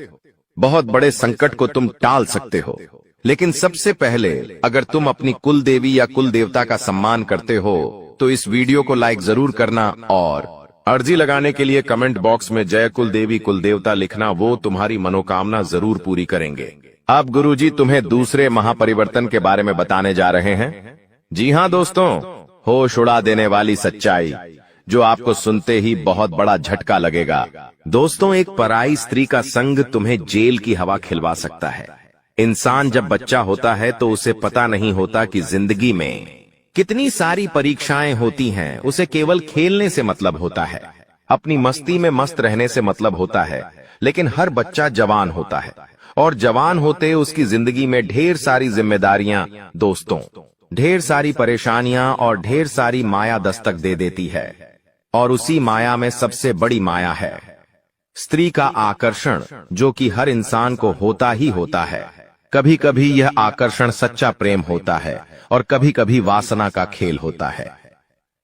बहुत बड़े संकट को तुम टाल सकते हो। लेकिन सबसे पहले, अगर तुम अपनी कुल देवी या कुल देवता का सम्मान करते हो तो इस वीडियो को लाइक जरूर करना, और अर्जी लगाने के लिए कमेंट बॉक्स में जय कुल देवी कुल देवता लिखना, वो तुम्हारी मनोकामना जरूर पूरी करेंगे। अब गुरुजी तुम्हें दूसरे महापरिवर्तन के बारे में बताने जा रहे हैं। जी हाँ दोस्तों, होश उड़ा देने वाली सच्चाई जो आपको सुनते ही बहुत बड़ा झटका लगेगा। दोस्तों, एक पराई स्त्री का संग तुम्हें जेल की हवा खिलवा सकता है। इंसान जब बच्चा होता है तो उसे पता नहीं होता कि जिंदगी में कितनी सारी परीक्षाएं होती हैं। उसे केवल खेलने से मतलब होता है, अपनी मस्ती में मस्त रहने से मतलब होता है। लेकिन हर बच्चा जवान होता है और जवान होते उसकी जिंदगी में ढेर सारी जिम्मेदारियां, दोस्तों, ढेर सारी परेशानियां और ढेर सारी माया दस्तक दे देती है। और उसी माया में सबसे बड़ी माया है स्त्री का आकर्षण, जो कि हर इंसान को होता ही होता है। कभी कभी यह आकर्षण सच्चा प्रेम होता है और कभी कभी वासना का खेल होता है।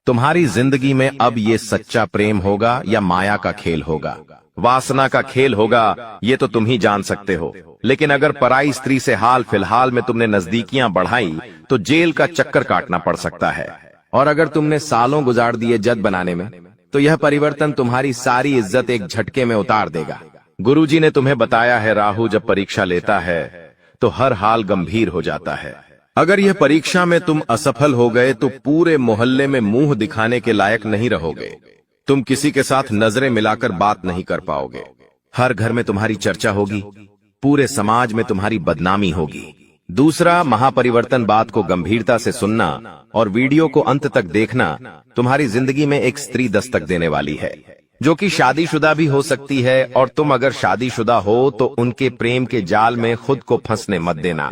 तुम्हारी जिंदगी में अब ये सच्चा प्रेम होगा या माया का खेल होगा, वासना का खेल होगा, ये तो तुम ही जान सकते हो। लेकिन अगर पराई स्त्री से हाल फिलहाल में तुमने नजदीकियां बढ़ाई तो जेल का चक्कर काटना पड़ सकता है। और अगर तुमने सालों गुजार दिए जद बनाने में, तो यह परिवर्तन तुम्हारी सारी इज्जत एक झटके में उतार देगा। गुरुजी ने तुम्हें बताया है, राहु जब परीक्षा लेता है तो हर हाल गंभीर हो जाता है। अगर यह परीक्षा में तुम असफल हो गए तो पूरे मोहल्ले में मुंह दिखाने के लायक नहीं रहोगे। तुम किसी के साथ नजरें मिलाकर बात नहीं कर पाओगे। हर घर में तुम्हारी चर्चा होगी, पूरे समाज में तुम्हारी बदनामी होगी। दूसरा महापरिवर्तन, बात को गंभीरता से सुनना और वीडियो को अंत तक देखना। तुम्हारी जिंदगी में एक स्त्री दस्तक देने वाली है जो कि शादीशुदा भी हो सकती है, और तुम अगर शादीशुदा हो तो उनके प्रेम के जाल में खुद को फंसने मत देना।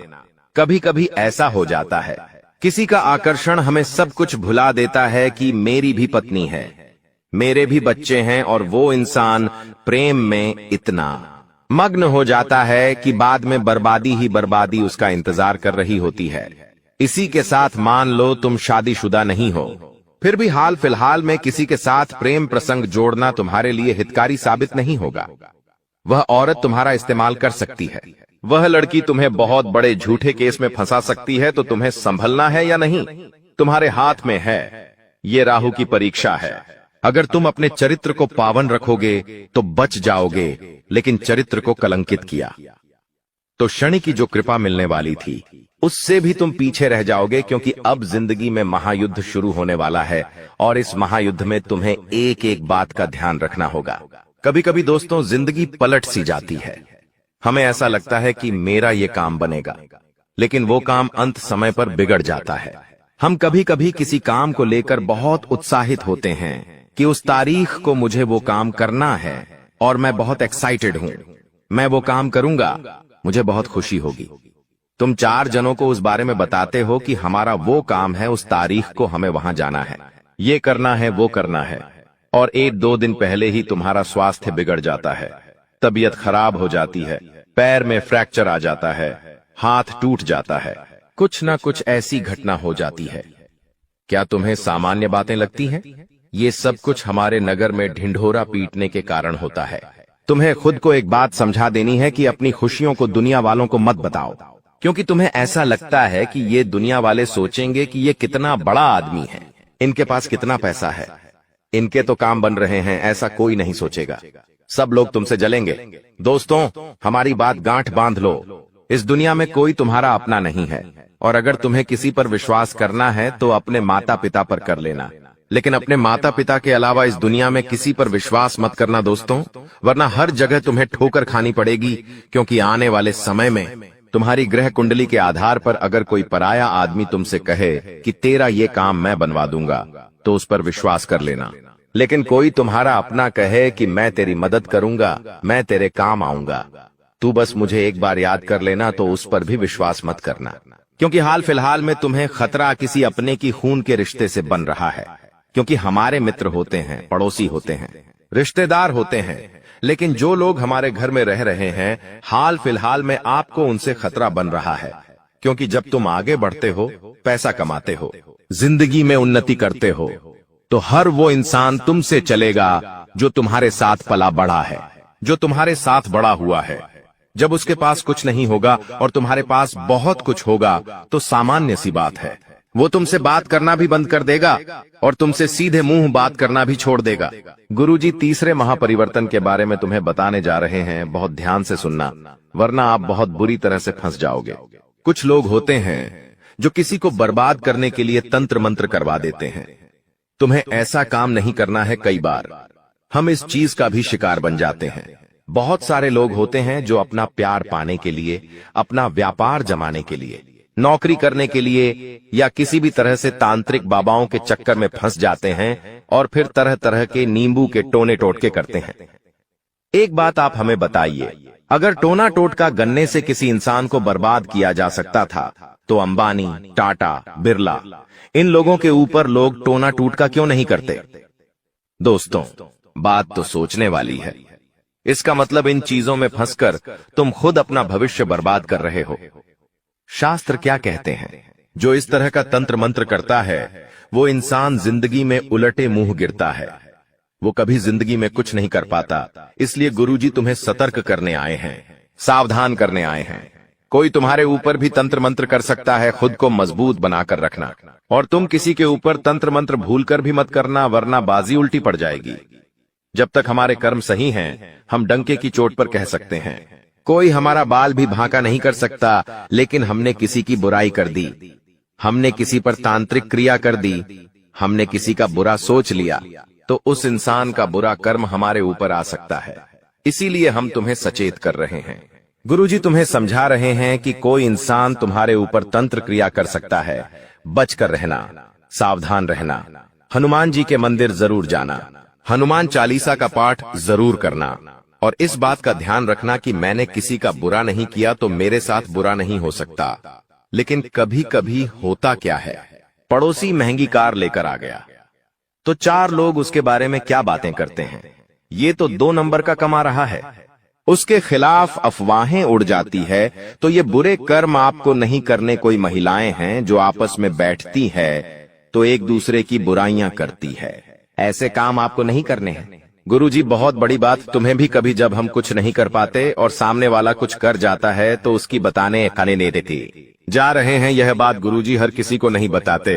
कभी कभी ऐसा हो जाता है किसी का आकर्षण हमें सब कुछ भुला देता है कि मेरी भी पत्नी है, मेरे भी बच्चे हैं, और वो इंसान प्रेम में इतना मग्न हो जाता है कि बाद में बर्बादी ही बर्बादी उसका इंतजार कर रही होती है। इसी के साथ मान लो तुम शादीशुदा नहीं हो, फिर भी हाल फिलहाल में किसी के साथ प्रेम प्रसंग जोड़ना तुम्हारे लिए हितकारी साबित नहीं होगा। वह औरत तुम्हारा इस्तेमाल कर सकती है, वह लड़की तुम्हें बहुत बड़े झूठे केस में फंसा सकती है, तो तुम्हें संभलना है या नहीं, तुम्हारे हाथ में है। ये राहु की परीक्षा है। अगर तुम अपने चरित्र को पावन रखोगे तो बच जाओगे, लेकिन चरित्र को कलंकित किया तो शनि की जो कृपा मिलने वाली थी उससे भी तुम पीछे रह जाओगे, क्योंकि अब जिंदगी में महायुद्ध शुरू होने वाला है और इस महायुद्ध में तुम्हें एक एक बात का ध्यान रखना होगा। कभी कभी दोस्तों जिंदगी पलट सी जाती है, हमें ऐसा लगता है कि मेरा ये काम बनेगा, लेकिन वो काम अंत समय पर बिगड़ जाता है। हम कभी कभी किसी काम को लेकर बहुत उत्साहित होते हैं कि उस तारीख को मुझे वो काम करना है और मैं बहुत एक्साइटेड हूं, मैं वो काम करूंगा, मुझे बहुत खुशी होगी। तुम 4 जनों को उस बारे में बताते हो कि हमारा वो काम है, उस तारीख को हमें वहां जाना है, ये करना है, वो करना है, और 1-2 दिन पहले ही तुम्हारा स्वास्थ्य बिगड़ जाता है, तबीयत खराब हो जाती है, पैर में फ्रैक्चर आ जाता है, हाथ टूट जाता है, कुछ ना कुछ ऐसी घटना हो जाती है। क्या तुम्हें सामान्य बातें लगती हैं? ये सब कुछ हमारे नगर में ढिंढोरा पीटने के कारण होता है। तुम्हें खुद को एक बात समझा देनी है कि अपनी खुशियों को दुनिया वालों को मत बताओ, क्योंकि तुम्हें ऐसा लगता है कि ये दुनिया वाले सोचेंगे कि ये कितना बड़ा आदमी है, इनके पास कितना पैसा है, इनके तो काम बन रहे हैं, ऐसा कोई नहीं सोचेगा। सब लोग तुमसे जलेंगे। दोस्तों, हमारी बात गांठ बांध लो, इस दुनिया में कोई तुम्हारा अपना नहीं है, और अगर तुम्हें किसी पर विश्वास करना है तो अपने माता पिता पर कर लेना, लेकिन अपने माता पिता के अलावा इस दुनिया में किसी पर विश्वास मत करना दोस्तों, वरना हर जगह तुम्हें ठोकर खानी पड़ेगी, क्योंकि आने वाले समय में तुम्हारी ग्रह कुंडली के आधार पर अगर कोई पराया आदमी तुमसे कहे कि तेरा ये काम मैं बनवा दूंगा, तो उस पर विश्वास कर लेना। लेकिन कोई तुम्हारा अपना कहे कि मैं तेरी मदद करूंगा, मैं तेरे काम आऊंगा, तू बस मुझे एक बार याद कर लेना, तो उस पर भी विश्वास मत करना, क्योंकि हाल फिलहाल में तुम्हें खतरा किसी अपने की खून के रिश्ते से बन रहा है। क्योंकि हमारे मित्र होते हैं, पड़ोसी होते हैं, रिश्तेदार होते हैं, लेकिन जो लोग हमारे घर में रह रहे हैं, हाल फिलहाल में आपको उनसे खतरा बन रहा है, क्योंकि जब तुम आगे बढ़ते हो, पैसा कमाते हो, जिंदगी में उन्नति करते हो, तो हर वो इंसान तुमसे चलेगा जो तुम्हारे साथ पला बड़ा है, जो तुम्हारे साथ बड़ा हुआ है। जब उसके पास कुछ नहीं होगा और तुम्हारे पास बहुत कुछ होगा, तो सामान्य सी बात है, वो तुमसे बात करना भी बंद कर देगा और तुमसे सीधे मुंह बात करना भी छोड़ देगा। गुरुजी तीसरे महापरिवर्तन के बारे में तुम्हें बताने जा रहे हैं, बहुत ध्यान से सुनना, वरना आप बहुत बुरी तरह से फंस जाओगे। कुछ लोग होते हैं जो किसी को बर्बाद करने के लिए तंत्र मंत्र करवा देते हैं। तुम्हें ऐसा काम नहीं करना है। कई बार हम इस चीज का भी शिकार बन जाते हैं। बहुत सारे लोग होते हैं जो अपना प्यार पाने के लिए, अपना व्यापार जमाने के लिए, नौकरी करने के लिए या किसी भी तरह से तांत्रिक बाबाओं के चक्कर में फंस जाते हैं और फिर तरह तरह के नींबू के टोने टोटके करते हैं। एक बात आप हमें बताइए, अगर टोना टोटका गन्ने से किसी इंसान को बर्बाद किया जा सकता था, तो अंबानी, टाटा, बिरला, इन लोगों के ऊपर लोग टोना टोटका क्यों नहीं करते? दोस्तों, बात तो सोचने वाली है। इसका मतलब इन चीजों में फंसकर तुम खुद अपना भविष्य बर्बाद कर रहे हो। शास्त्र क्या कहते हैं? जो इस तरह का तंत्र मंत्र करता है, वो इंसान जिंदगी में उलटे मुंह गिरता है, वो कभी जिंदगी में कुछ नहीं कर पाता। इसलिए गुरुजी तुम्हें सतर्क करने आए हैं, सावधान करने आए हैं। कोई तुम्हारे ऊपर भी तंत्र मंत्र कर सकता है, खुद को मजबूत बनाकर रखना। और तुम किसी के ऊपर तंत्र मंत्र भूलकर भी मत करना, वरना बाजी उल्टी पड़ जाएगी। जब तक हमारे कर्म सही हैं, हम डंके की चोट पर कह सकते हैं। कोई हमारा बाल भी भांका नहीं कर सकता, लेकिन हमने किसी की बुराई कर दी, हमने किसी पर तांत्रिक क्रिया कर दी, हमने किसी का बुरा सोच लिया, तो उस इंसान का बुरा कर्म हमारे ऊपर आ सकता है। इसीलिए हम तुम्हें सचेत कर रहे हैं। गुरुजी तुम्हें समझा रहे हैं कि कोई इंसान तुम्हारे ऊपर तंत्र क्रिया कर सकता है। बचकर रहना, सावधान रहना। हनुमान जी के मंदिर जरूर जाना, हनुमान चालीसा का पाठ जरूर करना, और इस बात का ध्यान रखना कि मैंने किसी का बुरा नहीं किया तो मेरे साथ बुरा नहीं हो सकता। लेकिन कभी कभी होता क्या है, पड़ोसी महंगी कार लेकर आ गया तो 4 लोग उसके बारे में क्या बातें करते हैं, ये तो 2 नंबर का कमा रहा है। उसके खिलाफ अफवाहें उड़ जाती है तो ये बुरे कर्म आपको नहीं करने। कोई महिलाएं हैं जो आपस में बैठती है तो एक दूसरे की बुराइयां करती है, ऐसे काम आपको नहीं करने हैं। गुरुजी, बहुत बड़ी बात तुम्हें भी कभी जब हम कुछ नहीं कर पाते और सामने वाला कुछ कर जाता है तो उसकी बताने खाने नहीं देती। जा रहे हैं यह बात गुरुजी हर किसी को नहीं बताते।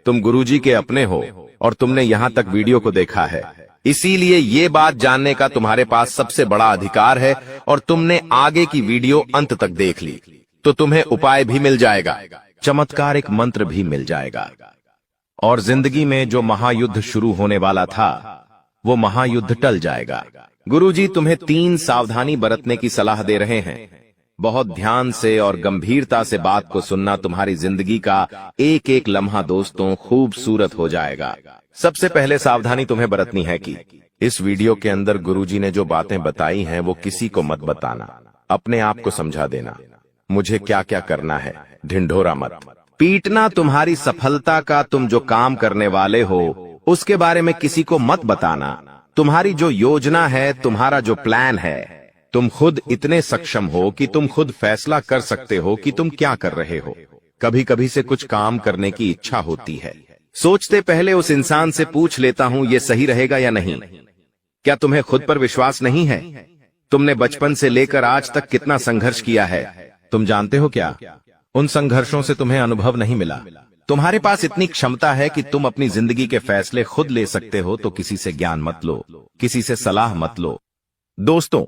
तुम गुरुजी के अपने हो और तुमने यहाँ तक वीडियो को देखा है, इसीलिए ये बात जानने का तुम्हारे पास सबसे बड़ा अधिकार है। और तुमने आगे की वीडियो अंत तक देख ली तो तुम्हें उपाय भी मिल जाएगा, चमत्कार एक मंत्र भी मिल जाएगा। और जिंदगी में जो महायुद्ध शुरू होने वाला था वो महायुद्ध टल जाएगा। गुरुजी तुम्हें 3 सावधानी बरतने की सलाह दे रहे हैं। बहुत ध्यान से और गंभीरता से बात को सुनना, तुम्हारी जिंदगी का एक एक लम्हा दोस्तों खूबसूरत हो जाएगा। सबसे पहले सावधानी तुम्हें बरतनी है कि इस वीडियो के अंदर गुरुजी ने जो बातें बताई हैं वो किसी को मत बताना, अपने आप को समझा देना मुझे क्या क्या करना है, ढिंढोरा मत पीटना। तुम्हारी सफलता का तुम जो काम करने वाले हो उसके बारे में किसी को मत बताना। तुम्हारी जो योजना है, तुम्हारा जो प्लान है, तुम खुद इतने सक्षम हो कि तुम खुद फैसला कर सकते हो कि तुम क्या कर रहे हो। कभी कभी से कुछ काम करने की इच्छा होती है, सोचते पहले उस इंसान से पूछ लेता हूं ये सही रहेगा या नहीं। क्या तुम्हें खुद पर विश्वास नहीं है? तुमने बचपन से लेकर आज तक कितना संघर्ष किया है, तुम जानते हो क्या? उन संघर्षों से तुम्हें अनुभव नहीं मिला। तुम्हारे पास इतनी क्षमता है कि तुम अपनी जिंदगी के फैसले खुद ले सकते हो, तो किसी से ज्ञान मत लो, किसी से सलाह मत लो। दोस्तों,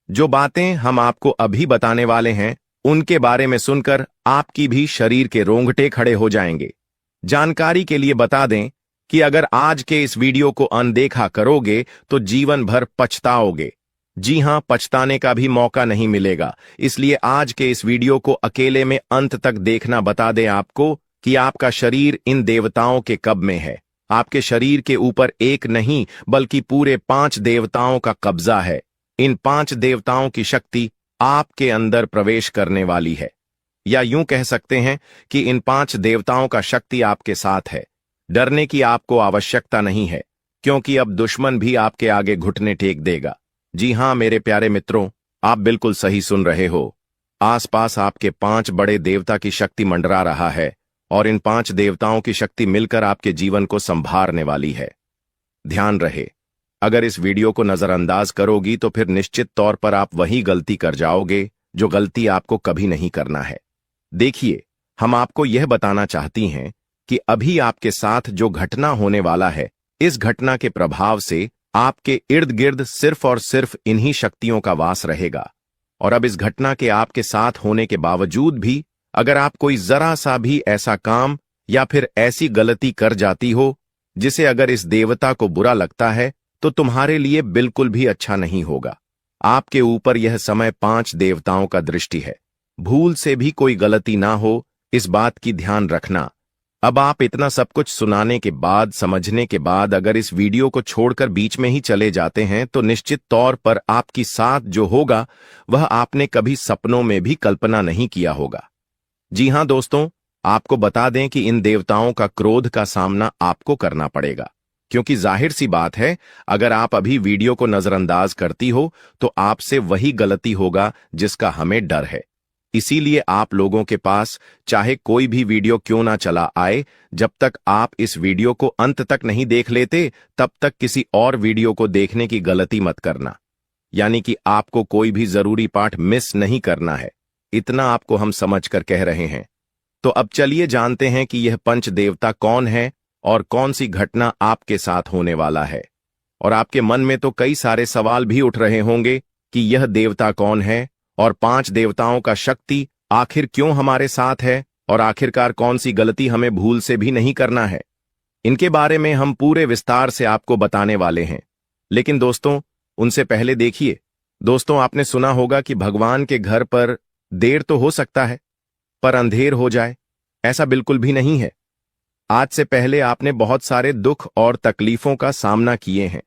जो बातें हम आपको अभी बताने वाले हैं उनके बारे में सुनकर आपकी भी शरीर के रोंगटे खड़े हो जाएंगे। जानकारी के लिए बता दें कि अगर आज के इस वीडियो को अनदेखा करोगे तो जीवन भर पछताओगे। जी हां, पछताने का भी मौका नहीं मिलेगा। इसलिए आज के इस वीडियो को अकेले में अंत तक देखना बता दें आपको कि आपका शरीर इन देवताओं के कब्ज में है। आपके शरीर के ऊपर एक नहीं बल्कि पूरे 5 देवताओं का कब्जा है। इन 5 देवताओं की शक्ति आपके अंदर प्रवेश करने वाली है, या यूं कह सकते हैं कि इन 5 देवताओं का शक्ति आपके साथ है। डरने की आपको आवश्यकता नहीं है, क्योंकि अब दुश्मन भी आपके आगे घुटने टेक देगा। जी हां मेरे प्यारे मित्रों, आप बिल्कुल सही सुन रहे हो। आसपास आपके 5 बड़े देवता की शक्ति मंडरा रहा है और इन 5 देवताओं की शक्ति मिलकर आपके जीवन को संभालने वाली है। ध्यान रहे, अगर इस वीडियो को नजरअंदाज करोगी तो फिर निश्चित तौर पर आप वही गलती कर जाओगे जो गलती आपको कभी नहीं करना है। देखिए, हम आपको यह बताना चाहती हैं कि अभी आपके साथ जो घटना होने वाला है, इस घटना के प्रभाव से आपके इर्द गिर्द सिर्फ और सिर्फ इन्हीं शक्तियों का वास रहेगा। और अब इस घटना के आपके साथ होने के बावजूद भी अगर आप कोई जरा सा भी ऐसा काम या फिर ऐसी गलती कर जाती हो जिसे अगर इस देवता को बुरा लगता है तो तुम्हारे लिए बिल्कुल भी अच्छा नहीं होगा। आपके ऊपर यह समय 5 देवताओं का दृष्टि है। भूल से भी कोई गलती ना हो, इस बात की ध्यान रखना। अब आप इतना सब कुछ सुनाने के बाद, समझने के बाद अगर इस वीडियो को छोड़कर बीच में ही चले जाते हैं तो निश्चित तौर पर आपकी साथ जो होगा वह आपने कभी सपनों में भी कल्पना नहीं किया होगा। जी हां दोस्तों, आपको बता दें कि इन देवताओं का क्रोध का सामना आपको करना पड़ेगा, क्योंकि जाहिर सी बात है अगर आप अभी वीडियो को नजरअंदाज करती हो तो आपसे वही गलती होगा जिसका हमें डर है। इसीलिए आप लोगों के पास चाहे कोई भी वीडियो क्यों ना चला आए, जब तक आप इस वीडियो को अंत तक नहीं देख लेते तब तक किसी और वीडियो को देखने की गलती मत करना। यानी कि आपको कोई भी जरूरी पाठ मिस नहीं करना है, इतना आपको हम समझकर कह रहे हैं। तो अब चलिए जानते हैं कि यह पंच देवता कौन है और कौन सी घटना आपके साथ होने वाला है। और आपके मन में तो कई सारे सवाल भी उठ रहे होंगे कि यह देवता कौन है और 5 देवताओं का शक्ति आखिर क्यों हमारे साथ है और आखिरकार कौन सी गलती हमें भूल से भी नहीं करना है। इनके बारे में हम पूरे विस्तार से आपको बताने वाले हैं। लेकिन दोस्तों, उनसे पहले देखिए, दोस्तों आपने सुना होगा कि भगवान के घर पर देर तो हो सकता है पर अंधेर हो जाए, ऐसा बिल्कुल भी नहीं है। आज से पहले आपने बहुत सारे दुख और तकलीफों का सामना किए हैं।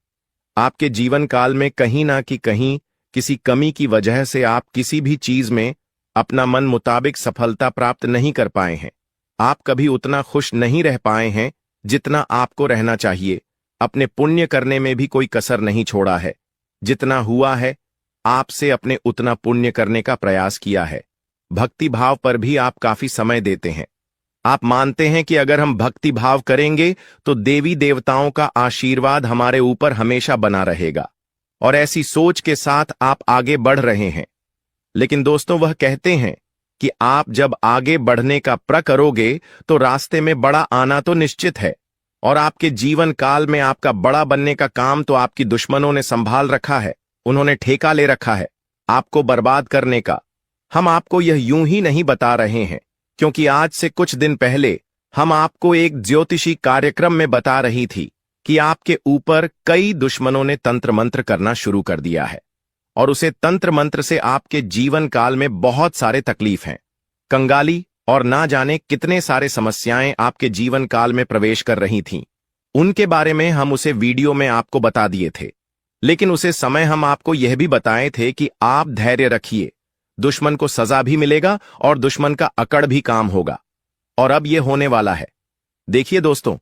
आपके जीवन काल में कहीं ना कि कहीं किसी कमी की वजह से आप किसी भी चीज में अपना मन मुताबिक सफलता प्राप्त नहीं कर पाए हैं। आप कभी उतना खुश नहीं रह पाए हैं जितना आपको रहना चाहिए। अपने पुण्य करने में भी कोई कसर नहीं छोड़ा है। जितना हुआ है आपसे अपने उतना पुण्य करने का प्रयास किया है। भक्ति भाव पर भी आप काफी समय देते हैं। आप मानते हैं कि अगर हम भक्ति भाव करेंगे तो देवी देवताओं का आशीर्वाद हमारे ऊपर हमेशा बना रहेगा, और ऐसी सोच के साथ आप आगे बढ़ रहे हैं। लेकिन दोस्तों, वह कहते हैं कि आप जब आगे बढ़ने का प्रण करोगे तो रास्ते में बड़ा आना तो निश्चित है, और आपके जीवन काल में आपका बड़ा बनने का काम तो आपकी दुश्मनों ने संभाल रखा है। उन्होंने ठेका ले रखा है आपको बर्बाद करने का। हम आपको यह यूं ही नहीं बता रहे हैं, क्योंकि आज से कुछ दिन पहले हम आपको एक ज्योतिषी कार्यक्रम में बता रही थी कि आपके ऊपर कई दुश्मनों ने तंत्र मंत्र करना शुरू कर दिया है, और उसे तंत्र मंत्र से आपके जीवन काल में बहुत सारे तकलीफ हैं, कंगाली और ना जाने कितने सारे समस्याएं आपके जीवन काल में प्रवेश कर रही थीं। उनके बारे में हम उसे वीडियो में आपको बता दिए थे, लेकिन उसे समय हम आपको यह भी बताए थे कि आप धैर्य रखिए, दुश्मन को सजा भी मिलेगा और दुश्मन का अकड़ भी काम होगा। और अब यह होने वाला है। देखिए दोस्तों,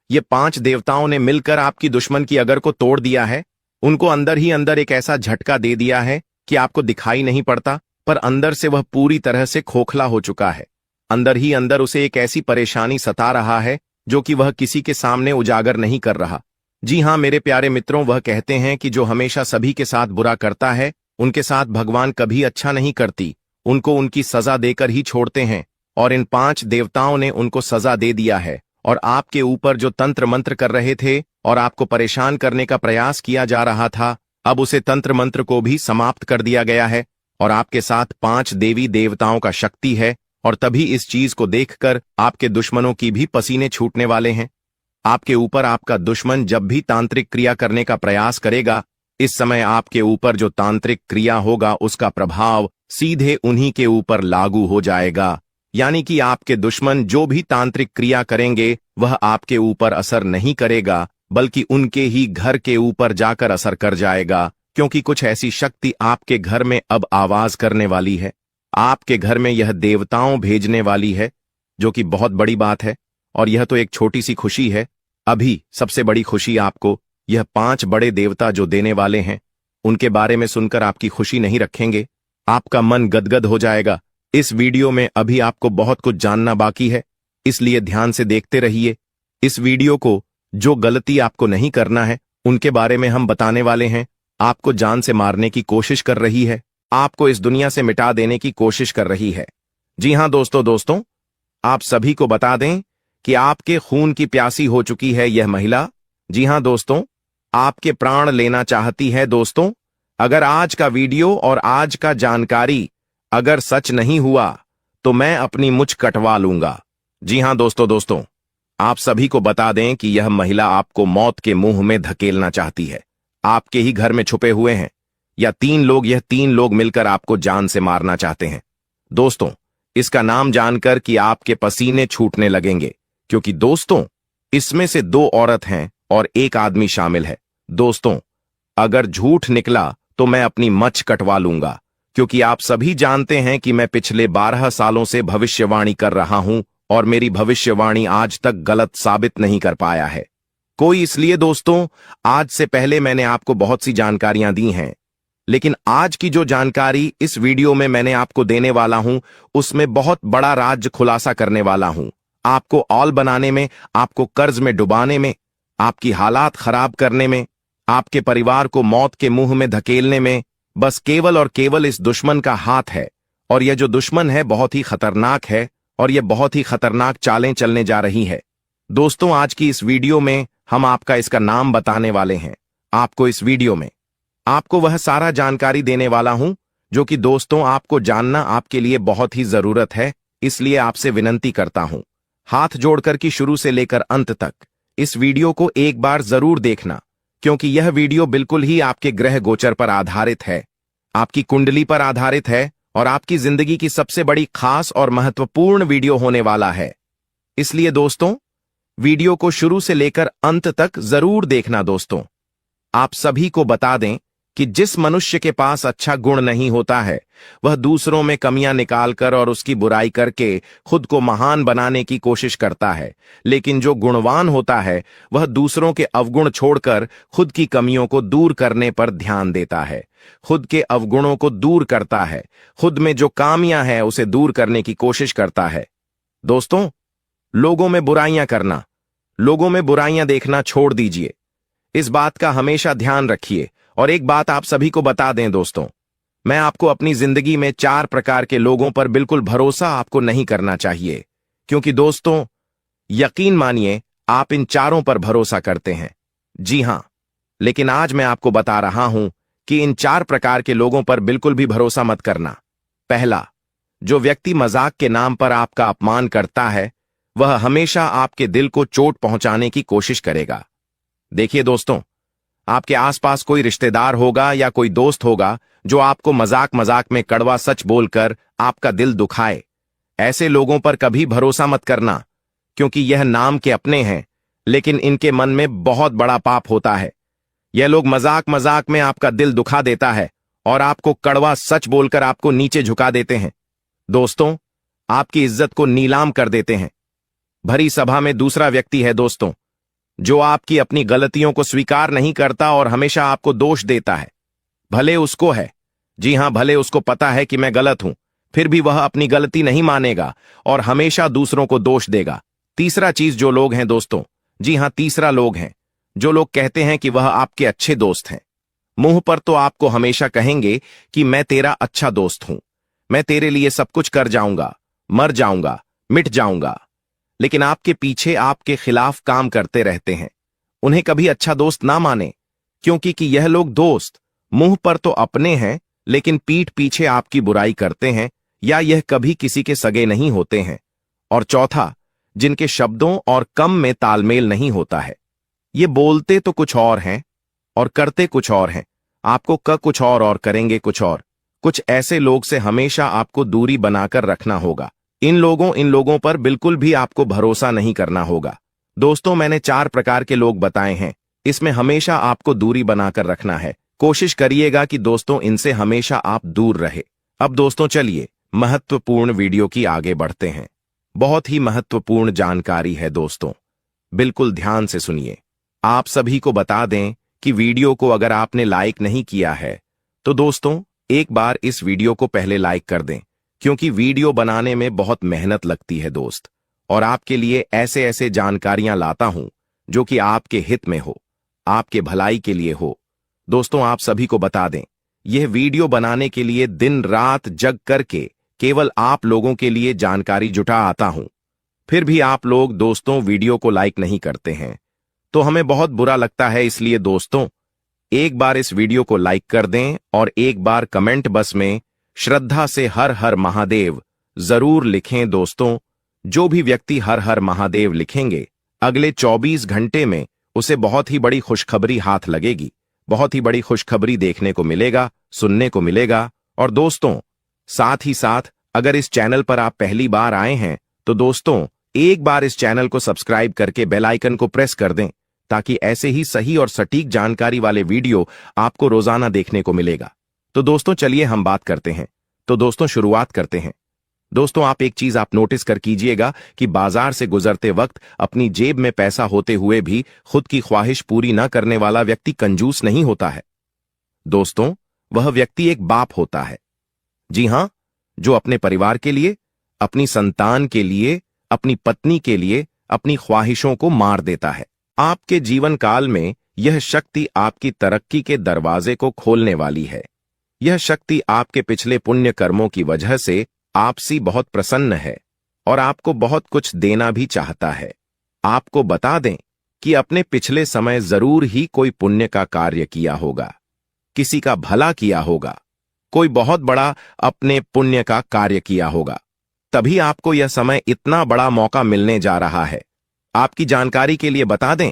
ये 5 देवताओं ने मिलकर आपकी दुश्मन की अगर को तोड़ दिया है। उनको अंदर ही अंदर एक ऐसा झटका दे दिया है कि आपको दिखाई नहीं पड़ता, पर अंदर से वह पूरी तरह से खोखला हो चुका है। अंदर ही अंदर उसे एक ऐसी परेशानी सता रहा है जो कि वह किसी के सामने उजागर नहीं कर रहा। जी हां मेरे प्यारे मित्रों, वह कहते हैं कि जो हमेशा सभी के साथ बुरा करता है उनके साथ भगवान कभी अच्छा नहीं करती, उनको उनकी सजा देकर ही छोड़ते हैं। और इन 5 देवताओं ने उनको सजा दे दिया है, और आपके ऊपर जो तंत्र मंत्र कर रहे थे और आपको परेशान करने का प्रयास किया जा रहा था, अब उसे तंत्र मंत्र को भी समाप्त कर दिया गया है। और आपके साथ 5 देवी देवताओं का शक्ति है, और तभी इस चीज को देखकर आपके दुश्मनों की भी पसीने छूटने वाले हैं। आपके ऊपर आपका दुश्मन जब भी तांत्रिक क्रिया करने का प्रयास करेगा, इस समय आपके ऊपर जो तांत्रिक क्रिया होगा उसका प्रभाव सीधे उन्हीं के ऊपर लागू हो जाएगा। यानी कि आपके दुश्मन जो भी तांत्रिक क्रिया करेंगे वह आपके ऊपर असर नहीं करेगा, बल्कि उनके ही घर के ऊपर जाकर असर कर जाएगा, क्योंकि कुछ ऐसी शक्ति आपके घर में अब आवाज करने वाली है। आपके घर में यह देवताओं भेजने वाली है, जो कि बहुत बड़ी बात है। और यह तो एक छोटी सी खुशी है। अभी सबसे बड़ी खुशी आपको यह 5 बड़े देवता जो देने वाले हैं, उनके बारे में सुनकर आपकी खुशी नहीं रखेंगे, आपका मन गदगद हो जाएगा। इस वीडियो में अभी आपको बहुत कुछ जानना बाकी है, इसलिए ध्यान से देखते रहिए। इस वीडियो को जो गलती आपको नहीं करना है उनके बारे में हम बताने वाले हैं। आपको जान से मारने की कोशिश कर रही है, आपको इस दुनिया से मिटा देने की कोशिश कर रही है। जी हां दोस्तों, आप सभी को बता दें कि आपके खून की प्यासी हो चुकी है यह महिला। जी हां दोस्तों, आपके प्राण लेना चाहती है। दोस्तों, अगर आज का वीडियो और आज का जानकारी अगर सच नहीं हुआ तो मैं अपनी मुझ कटवा लूंगा। जी हां दोस्तों, आप सभी को बता दें कि यह महिला आपको मौत के मुंह में धकेलना चाहती है। आपके ही घर में छुपे हुए हैं, या 3 लोग, यह 3 लोग मिलकर आपको जान से मारना चाहते हैं। दोस्तों, इसका नाम जानकर कि आपके पसीने छूटने लगेंगे, क्योंकि दोस्तों इसमें से 2 औरत हैं और 1 आदमी शामिल है। दोस्तों, अगर झूठ निकला तो मैं अपनी मच कटवा लूंगा, क्योंकि आप सभी जानते हैं कि मैं पिछले 12 सालों से भविष्यवाणी कर रहा हूं, और मेरी भविष्यवाणी आज तक गलत साबित नहीं कर पाया है कोई। इसलिए दोस्तों, आज से पहले मैंने आपको बहुत सी जानकारियां दी हैं, लेकिन आज की जो जानकारी इस वीडियो में मैंने आपको देने वाला हूं, उसमें बहुत बड़ा राज खुलासा करने वाला हूं। आपको ऑल बनाने में, आपको कर्ज में डुबाने में, आपकी हालात खराब करने में, आपके परिवार को मौत के मुंह में धकेलने में बस केवल और केवल इस दुश्मन का हाथ है। और यह जो दुश्मन है बहुत ही खतरनाक है, और यह बहुत ही खतरनाक चालें चलने जा रही है। दोस्तों, आज की इस वीडियो में हम आपका इसका नाम बताने वाले हैं। आपको इस वीडियो में आपको वह सारा जानकारी देने वाला हूं जो कि दोस्तों आपको जानना आपके लिए बहुत ही जरूरत है। इसलिए आपसे विनंती करता हूं, हाथ जोड़कर कि शुरू से लेकर अंत तक इस वीडियो को एक बार जरूर देखना, क्योंकि यह वीडियो बिल्कुल ही आपके ग्रह गोचर पर आधारित है, आपकी कुंडली पर आधारित है, और आपकी जिंदगी की सबसे बड़ी खास और महत्वपूर्ण वीडियो होने वाला है। इसलिए दोस्तों, वीडियो को शुरू से लेकर अंत तक जरूर देखना। दोस्तों, आप सभी को बता दें कि जिस मनुष्य के पास अच्छा गुण नहीं होता है वह दूसरों में कमियां निकालकर और उसकी बुराई करके खुद को महान बनाने की कोशिश करता है, लेकिन जो गुणवान होता है वह दूसरों के अवगुण छोड़कर खुद की कमियों को दूर करने पर ध्यान देता है, खुद के अवगुणों को दूर करता है, खुद में जो खामियां हैं उसे दूर करने की कोशिश करता है। दोस्तों, लोगों में बुराइयां करना, लोगों में बुराइयां देखना छोड़ दीजिए। इस बात का हमेशा ध्यान रखिए। और एक बात आप सभी को बता दें दोस्तों, मैं आपको अपनी जिंदगी में 4 प्रकार के लोगों पर बिल्कुल भरोसा आपको नहीं करना चाहिए, क्योंकि दोस्तों यकीन मानिए आप इन चारों पर भरोसा करते हैं। जी हां, लेकिन आज मैं आपको बता रहा हूं कि इन 4 प्रकार के लोगों पर बिल्कुल भी भरोसा मत करना। पहला, जो व्यक्ति मजाक के नाम पर आपका अपमान करता है वह हमेशा आपके दिल को चोट पहुंचाने की कोशिश करेगा। देखिए दोस्तों, आपके आसपास कोई रिश्तेदार होगा या कोई दोस्त होगा जो आपको मजाक मजाक में कड़वा सच बोलकर आपका दिल दुखाए। ऐसे लोगों पर कभी भरोसा मत करना, क्योंकि यह नाम के अपने हैं लेकिन इनके मन में बहुत बड़ा पाप होता है। यह लोग मजाक मजाक में आपका दिल दुखा देता है और आपको कड़वा सच बोलकर आपको नीचे झुका देते हैं। दोस्तों, आपकी इज्जत को नीलाम कर देते हैं। भरी सभा में दूसरा व्यक्ति है दोस्तों, जो आपकी अपनी गलतियों को स्वीकार नहीं करता और हमेशा आपको दोष देता है। भले उसको है, जी हां, भले उसको पता है कि मैं गलत हूं, फिर भी वह अपनी गलती नहीं मानेगा और हमेशा दूसरों को दोष देगा। तीसरा चीज जो लोग हैं दोस्तों, जी हां, तीसरा लोग हैं जो लोग कहते हैं कि वह आपके अच्छे दोस्त हैं। मुंह पर तो आपको हमेशा कहेंगे कि मैं तेरा अच्छा दोस्त हूं, मैं तेरे लिए सब कुछ कर जाऊंगा, मर जाऊंगा, मिट जाऊंगा, लेकिन आपके पीछे आपके खिलाफ काम करते रहते हैं। उन्हें कभी अच्छा दोस्त ना माने, क्योंकि कि यह लोग दोस्त मुंह पर तो अपने हैं लेकिन पीठ पीछे आपकी बुराई करते हैं, या यह कभी किसी के सगे नहीं होते हैं। और चौथा, जिनके शब्दों और कम में तालमेल नहीं होता है। ये बोलते तो कुछ और हैं और करते कुछ और हैं, आपको कुछ और करेंगे कुछ और। कुछ ऐसे लोग से हमेशा आपको दूरी बनाकर रखना होगा। इन लोगों पर बिल्कुल भी आपको भरोसा नहीं करना होगा। दोस्तों, मैंने 4 प्रकार के लोग बताए हैं, इसमें हमेशा आपको दूरी बनाकर रखना है। कोशिश करिएगा कि दोस्तों इनसे हमेशा आप दूर रहे। अब दोस्तों चलिए महत्वपूर्ण वीडियो की आगे बढ़ते हैं। बहुत ही महत्वपूर्ण जानकारी है दोस्तों, बिल्कुल ध्यान से सुनिए। आप सभी को बता दें कि वीडियो को अगर आपने लाइक नहीं किया है तो दोस्तों एक बार इस वीडियो को पहले लाइक कर दें, क्योंकि वीडियो बनाने में बहुत मेहनत लगती है दोस्त, और आपके लिए ऐसे ऐसे जानकारियां लाता हूं जो कि आपके हित में हो, आपके भलाई के लिए हो। दोस्तों, आप सभी को बता दें, यह वीडियो बनाने के लिए दिन रात जग करके केवल आप लोगों के लिए जानकारी जुटा आता हूं। फिर भी आप लोग दोस्तों वीडियो को लाइक नहीं करते हैं तो हमें बहुत बुरा लगता है। इसलिए दोस्तों एक बार इस वीडियो को लाइक कर दें और एक बार कमेंट बॉक्स में श्रद्धा से हर हर महादेव जरूर लिखें। दोस्तों, जो भी व्यक्ति हर हर महादेव लिखेंगे अगले 24 घंटे में उसे बहुत ही बड़ी खुशखबरी हाथ लगेगी, बहुत ही बड़ी खुशखबरी देखने को मिलेगा, सुनने को मिलेगा। और दोस्तों साथ ही साथ अगर इस चैनल पर आप पहली बार आए हैं तो दोस्तों एक बार इस चैनल को सब्सक्राइब करके बेल आइकन को प्रेस कर दें, ताकि ऐसे ही सही और सटीक जानकारी वाले वीडियो आपको रोजाना देखने को मिलेगा। तो दोस्तों चलिए हम बात करते हैं। तो दोस्तों शुरुआत करते हैं। दोस्तों आप एक चीज आप नोटिस कर कीजिएगा कि बाजार से गुजरते वक्त अपनी जेब में पैसा होते हुए भी खुद की ख्वाहिश पूरी न करने वाला व्यक्ति कंजूस नहीं होता है। दोस्तों वह व्यक्ति एक बाप होता है, जी हां, जो अपने परिवार के लिए, अपनी संतान के लिए, अपनी पत्नी के लिए अपनी ख्वाहिशों को मार देता है। आपके जीवन काल में यह शक्ति आपकी तरक्की के दरवाजे को खोलने वाली है। यह शक्ति आपके पिछले पुण्य कर्मों की वजह से आपसी बहुत प्रसन्न है और आपको बहुत कुछ देना भी चाहता है। आपको बता दें कि अपने पिछले समय जरूर ही कोई पुण्य का कार्य किया होगा, किसी का भला किया होगा, कोई बहुत बड़ा अपने पुण्य का कार्य किया होगा, तभी आपको यह समय इतना बड़ा मौका मिलने जा रहा है। आपकी जानकारी के लिए बता दें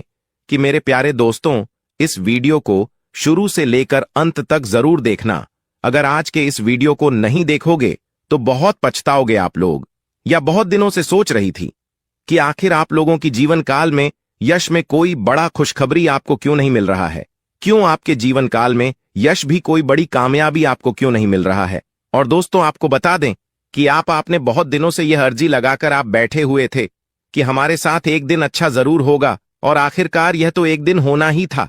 कि मेरे प्यारे दोस्तों इस वीडियो को शुरू से लेकर अंत तक जरूर देखना। अगर आज के इस वीडियो को नहीं देखोगे तो बहुत पछताओगे आप लोग। या बहुत दिनों से सोच रही थी कि आखिर आप लोगों की जीवन काल में यश में कोई बड़ा खुशखबरी आपको क्यों नहीं मिल रहा है। क्यों आपके जीवन काल में यश भी कोई बड़ी कामयाबी आपको क्यों नहीं मिल रहा है। और दोस्तों, आपको बता दें कि आपने बहुत दिनों से यह अर्जी लगाकर आप बैठे हुए थे कि हमारे साथ एक दिन अच्छा जरूर होगा, और आखिरकार यह तो एक दिन होना ही था,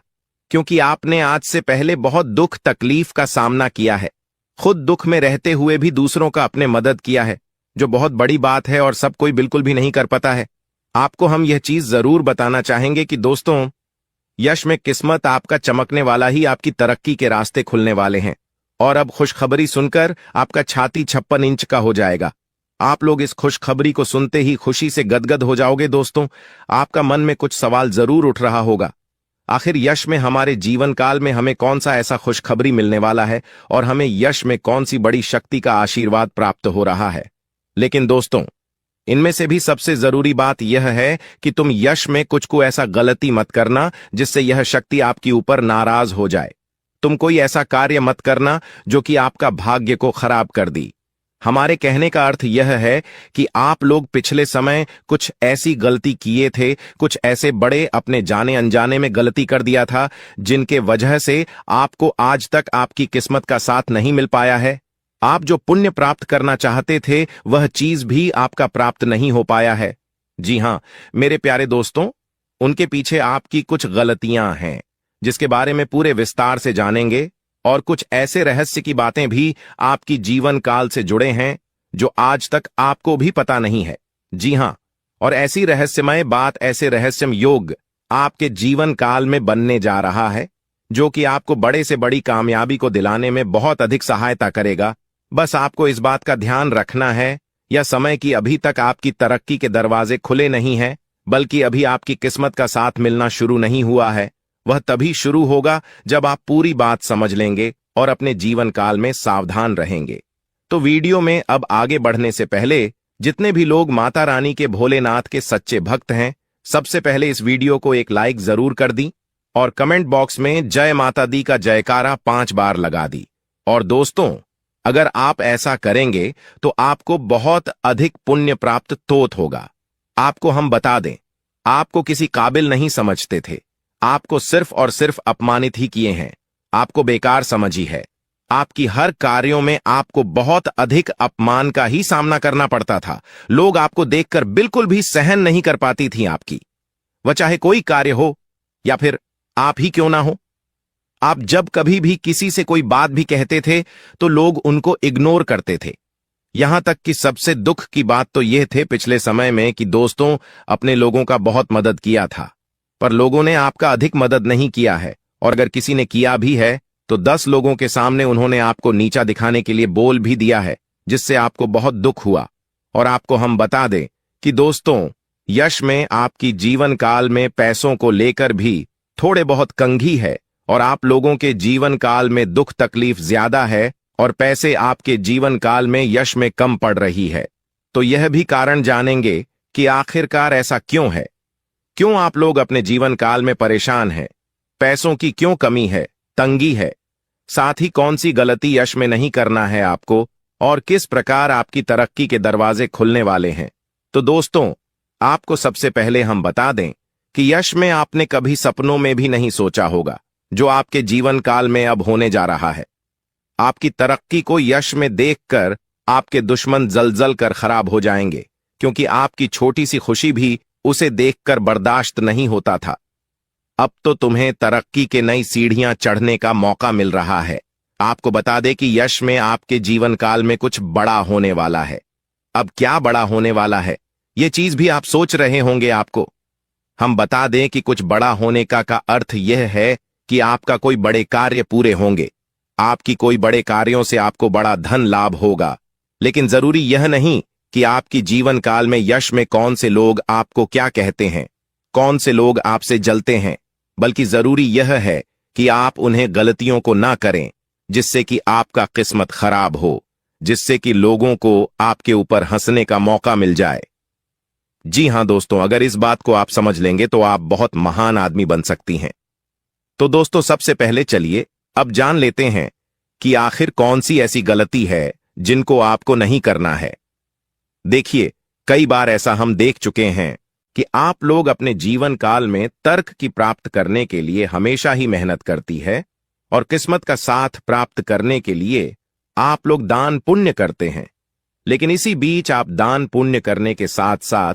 क्योंकि आपने आज से पहले बहुत दुख तकलीफ का सामना किया है, खुद दुख में रहते हुए भी दूसरों का अपने मदद किया है, जो बहुत बड़ी बात है और सब कोई बिल्कुल भी नहीं कर पाता है। आपको हम यह चीज जरूर बताना चाहेंगे कि दोस्तों, यश में किस्मत आपका चमकने वाला ही आपकी तरक्की के रास्ते खुलने वाले हैं। और अब खुशखबरी सुनकर आपका छाती 56 इंच का हो जाएगा। आप लोग इस खुशखबरी को सुनते ही खुशी से गदगद हो जाओगे। दोस्तों, आपका मन में कुछ सवाल जरूर उठ रहा होगा, आखिर यश में हमारे जीवन काल में हमें कौन सा ऐसा खुशखबरी मिलने वाला है और हमें यश में कौन सी बड़ी शक्ति का आशीर्वाद प्राप्त हो रहा है। लेकिन दोस्तों, इनमें से भी सबसे जरूरी बात यह है कि तुम यश में कुछ को ऐसा गलती मत करना जिससे यह शक्ति आपके ऊपर नाराज हो जाए। तुम कोई ऐसा कार्य मत करना जो कि आपका भाग्य को खराब कर दी। हमारे कहने का अर्थ यह है कि आप लोग पिछले समय कुछ ऐसी गलती किए थे, कुछ ऐसे बड़े अपने जाने अनजाने में गलती कर दिया था जिनके वजह से आपको आज तक आपकी किस्मत का साथ नहीं मिल पाया है। आप जो पुण्य प्राप्त करना चाहते थे वह चीज भी आपका प्राप्त नहीं हो पाया है। जी हां मेरे प्यारे दोस्तों, उनके पीछे आपकी कुछ गलतियां हैं जिसके बारे में पूरे विस्तार से जानेंगे, और कुछ ऐसे रहस्य की बातें भी आपकी जीवन काल से जुड़े हैं जो आज तक आपको भी पता नहीं है। जी हां, और ऐसी रहस्यमय बात, ऐसे रहस्यम योग आपके जीवन काल में बनने जा रहा है जो कि आपको बड़े से बड़ी कामयाबी को दिलाने में बहुत अधिक सहायता करेगा। बस आपको इस बात का ध्यान रखना है या समय की अभी तक आपकी तरक्की के दरवाजे खुले नहीं हैं, बल्कि अभी आपकी किस्मत का साथ मिलना शुरू नहीं हुआ है। वह तभी शुरू होगा जब आप पूरी बात समझ लेंगे और अपने जीवन काल में सावधान रहेंगे। तो वीडियो में अब आगे बढ़ने से पहले जितने भी लोग माता रानी के भोलेनाथ के सच्चे भक्त हैं, सबसे पहले इस वीडियो को एक लाइक जरूर कर दी और कमेंट बॉक्स में जय माता दी का जयकारा 5 बार लगा दी। और दोस्तों, अगर आप ऐसा करेंगे तो आपको बहुत अधिक पुण्य प्राप्त तोत होगा। आपको हम बता दें, आपको किसी काबिल नहीं समझते थे, आपको सिर्फ और सिर्फ अपमानित ही किए हैं, आपको बेकार समझी है। आपकी हर कार्यों में आपको बहुत अधिक अपमान का ही सामना करना पड़ता था। लोग आपको देखकर बिल्कुल भी सहन नहीं कर पाती थी आपकी, वह चाहे कोई कार्य हो या फिर आप ही क्यों ना हो। आप जब कभी भी किसी से कोई बात भी कहते थे तो लोग उनको इग्नोर करते थे। यहां तक कि सबसे दुख की बात तो यह थे पिछले समय में कि दोस्तों, अपने लोगों का बहुत मदद किया था, पर लोगों ने आपका अधिक मदद नहीं किया है, और अगर किसी ने किया भी है तो 10 लोगों के सामने उन्होंने आपको नीचा दिखाने के लिए बोल भी दिया है, जिससे आपको बहुत दुख हुआ। और आपको हम बता दें कि दोस्तों, यश में आपकी जीवन काल में पैसों को लेकर भी थोड़े बहुत कंघी है, और आप लोगों के जीवन काल में दुख तकलीफ ज्यादा है और पैसे आपके जीवन काल में यश में कम पड़ रही है। तो यह भी कारण जानेंगे कि आखिरकार ऐसा क्यों है, क्यों आप लोग अपने जीवन काल में परेशान हैं, पैसों की क्यों कमी है, तंगी है, साथ ही कौन सी गलती यश में नहीं करना है आपको, और किस प्रकार आपकी तरक्की के दरवाजे खुलने वाले हैं। तो दोस्तों, आपको सबसे पहले हम बता दें कि यश में आपने कभी सपनों में भी नहीं सोचा होगा जो आपके जीवन काल में अब होने जा रहा है। आपकी तरक्की को यश में देखकर आपके दुश्मन जल कर खराब हो जाएंगे, क्योंकि आपकी छोटी सी खुशी भी उसे देखकर बर्दाश्त नहीं होता था। अब तो तुम्हें तरक्की के नई सीढ़ियां चढ़ने का मौका मिल रहा है। आपको बता दें कि यश में आपके जीवन काल में कुछ बड़ा होने वाला है। अब क्या बड़ा होने वाला है, ये चीज भी आप सोच रहे होंगे। आपको हम बता दें कि कुछ बड़ा होने का अर्थ यह है कि आपका कोई बड़े कार्य पूरे होंगे, आपकी कोई बड़े कार्यों से आपको बड़ा धन लाभ होगा। लेकिन जरूरी यह नहीं कि आपकी जीवन काल में यश में कौन से लोग आपको क्या कहते हैं, कौन से लोग आपसे जलते हैं, बल्कि जरूरी यह है कि आप उन्हें गलतियों को ना करें जिससे कि आपका किस्मत खराब हो, जिससे कि लोगों को आपके ऊपर हंसने का मौका मिल जाए। जी हां दोस्तों, अगर इस बात को आप समझ लेंगे तो आप बहुत महान आदमी बन सकती हैं। तो दोस्तों, सबसे पहले चलिए अब जान लेते हैं कि आखिर कौन सी ऐसी गलती है जिनको आपको नहीं करना है। देखिए, कई बार ऐसा हम देख चुके हैं कि आप लोग अपने जीवन काल में तर्क की प्राप्त करने के लिए हमेशा ही मेहनत करती है और किस्मत का साथ प्राप्त करने के लिए आप लोग दान पुण्य करते हैं। लेकिन इसी बीच आप दान पुण्य करने के साथ साथ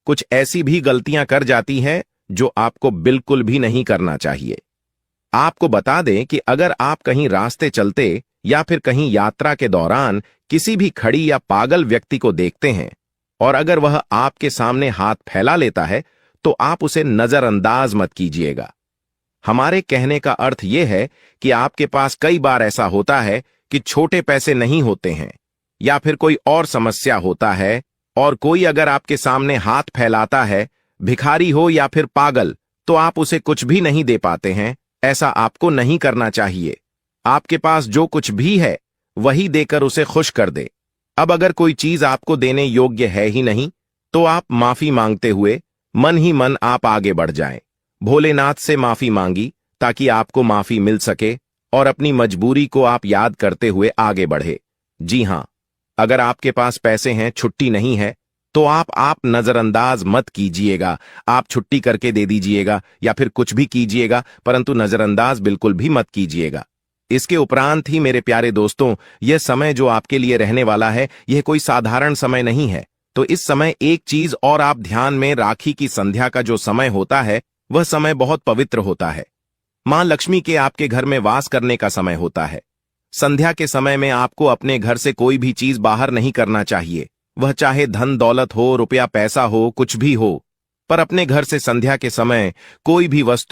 कुछ ऐसी भी गलतियां कर जाती हैं जो आपको बिल्कुल भी नहीं करना चाहिए। आपको बता दें कि अगर आप कहीं रास्ते चलते या फिर कहीं यात्रा के दौरान किसी भी खड़ी या पागल व्यक्ति को देखते हैं और अगर वह आपके सामने हाथ फैला लेता है तो आप उसे नजरअंदाज मत कीजिएगा। हमारे कहने का अर्थ यह है कि आपके पास कई बार ऐसा होता है कि छोटे पैसे नहीं होते हैं या फिर कोई और समस्या होता है और कोई अगर आपके सामने हाथ फैलाता है, भिखारी हो या फिर पागल, तो आप उसे कुछ भी नहीं दे पाते हैं। ऐसा आपको नहीं करना चाहिए। आपके पास जो कुछ भी है वही देकर उसे खुश कर दे। अब अगर कोई चीज आपको देने योग्य है ही नहीं तो आप माफी मांगते हुए मन ही मन आप आगे बढ़ जाएं। भोलेनाथ से माफी मांगी ताकि आपको माफी मिल सके और अपनी मजबूरी को आप याद करते हुए आगे बढ़े। जी हां, अगर आपके पास पैसे हैं, छुट्टी नहीं है, तो आप नजरअंदाज मत कीजिएगा। आप छुट्टी करके दे दीजिएगा या फिर कुछ भी कीजिएगा, परंतु नजरअंदाज बिल्कुल भी मत कीजिएगा। इसके उपरांत ही मेरे प्यारे दोस्तों, यह समय जो आपके लिए रहने वाला है, यह कोई साधारण समय नहीं है। तो इस समय एक चीज और आप ध्यान में राखी की संध्या का जो समय होता है, वह समय बहुत पवित्र होता है। मां लक्ष्मी के आपके घर में वास करने का समय होता है। संध्या के समय में आपको अपने घर से कोई भी चीज बाहर नहीं करना चाहिए, वह चाहे धन दौलत हो, रुपया पैसा हो, कुछ भी हो, पर अपने घर से संध्या के समय कोई भी वस्तु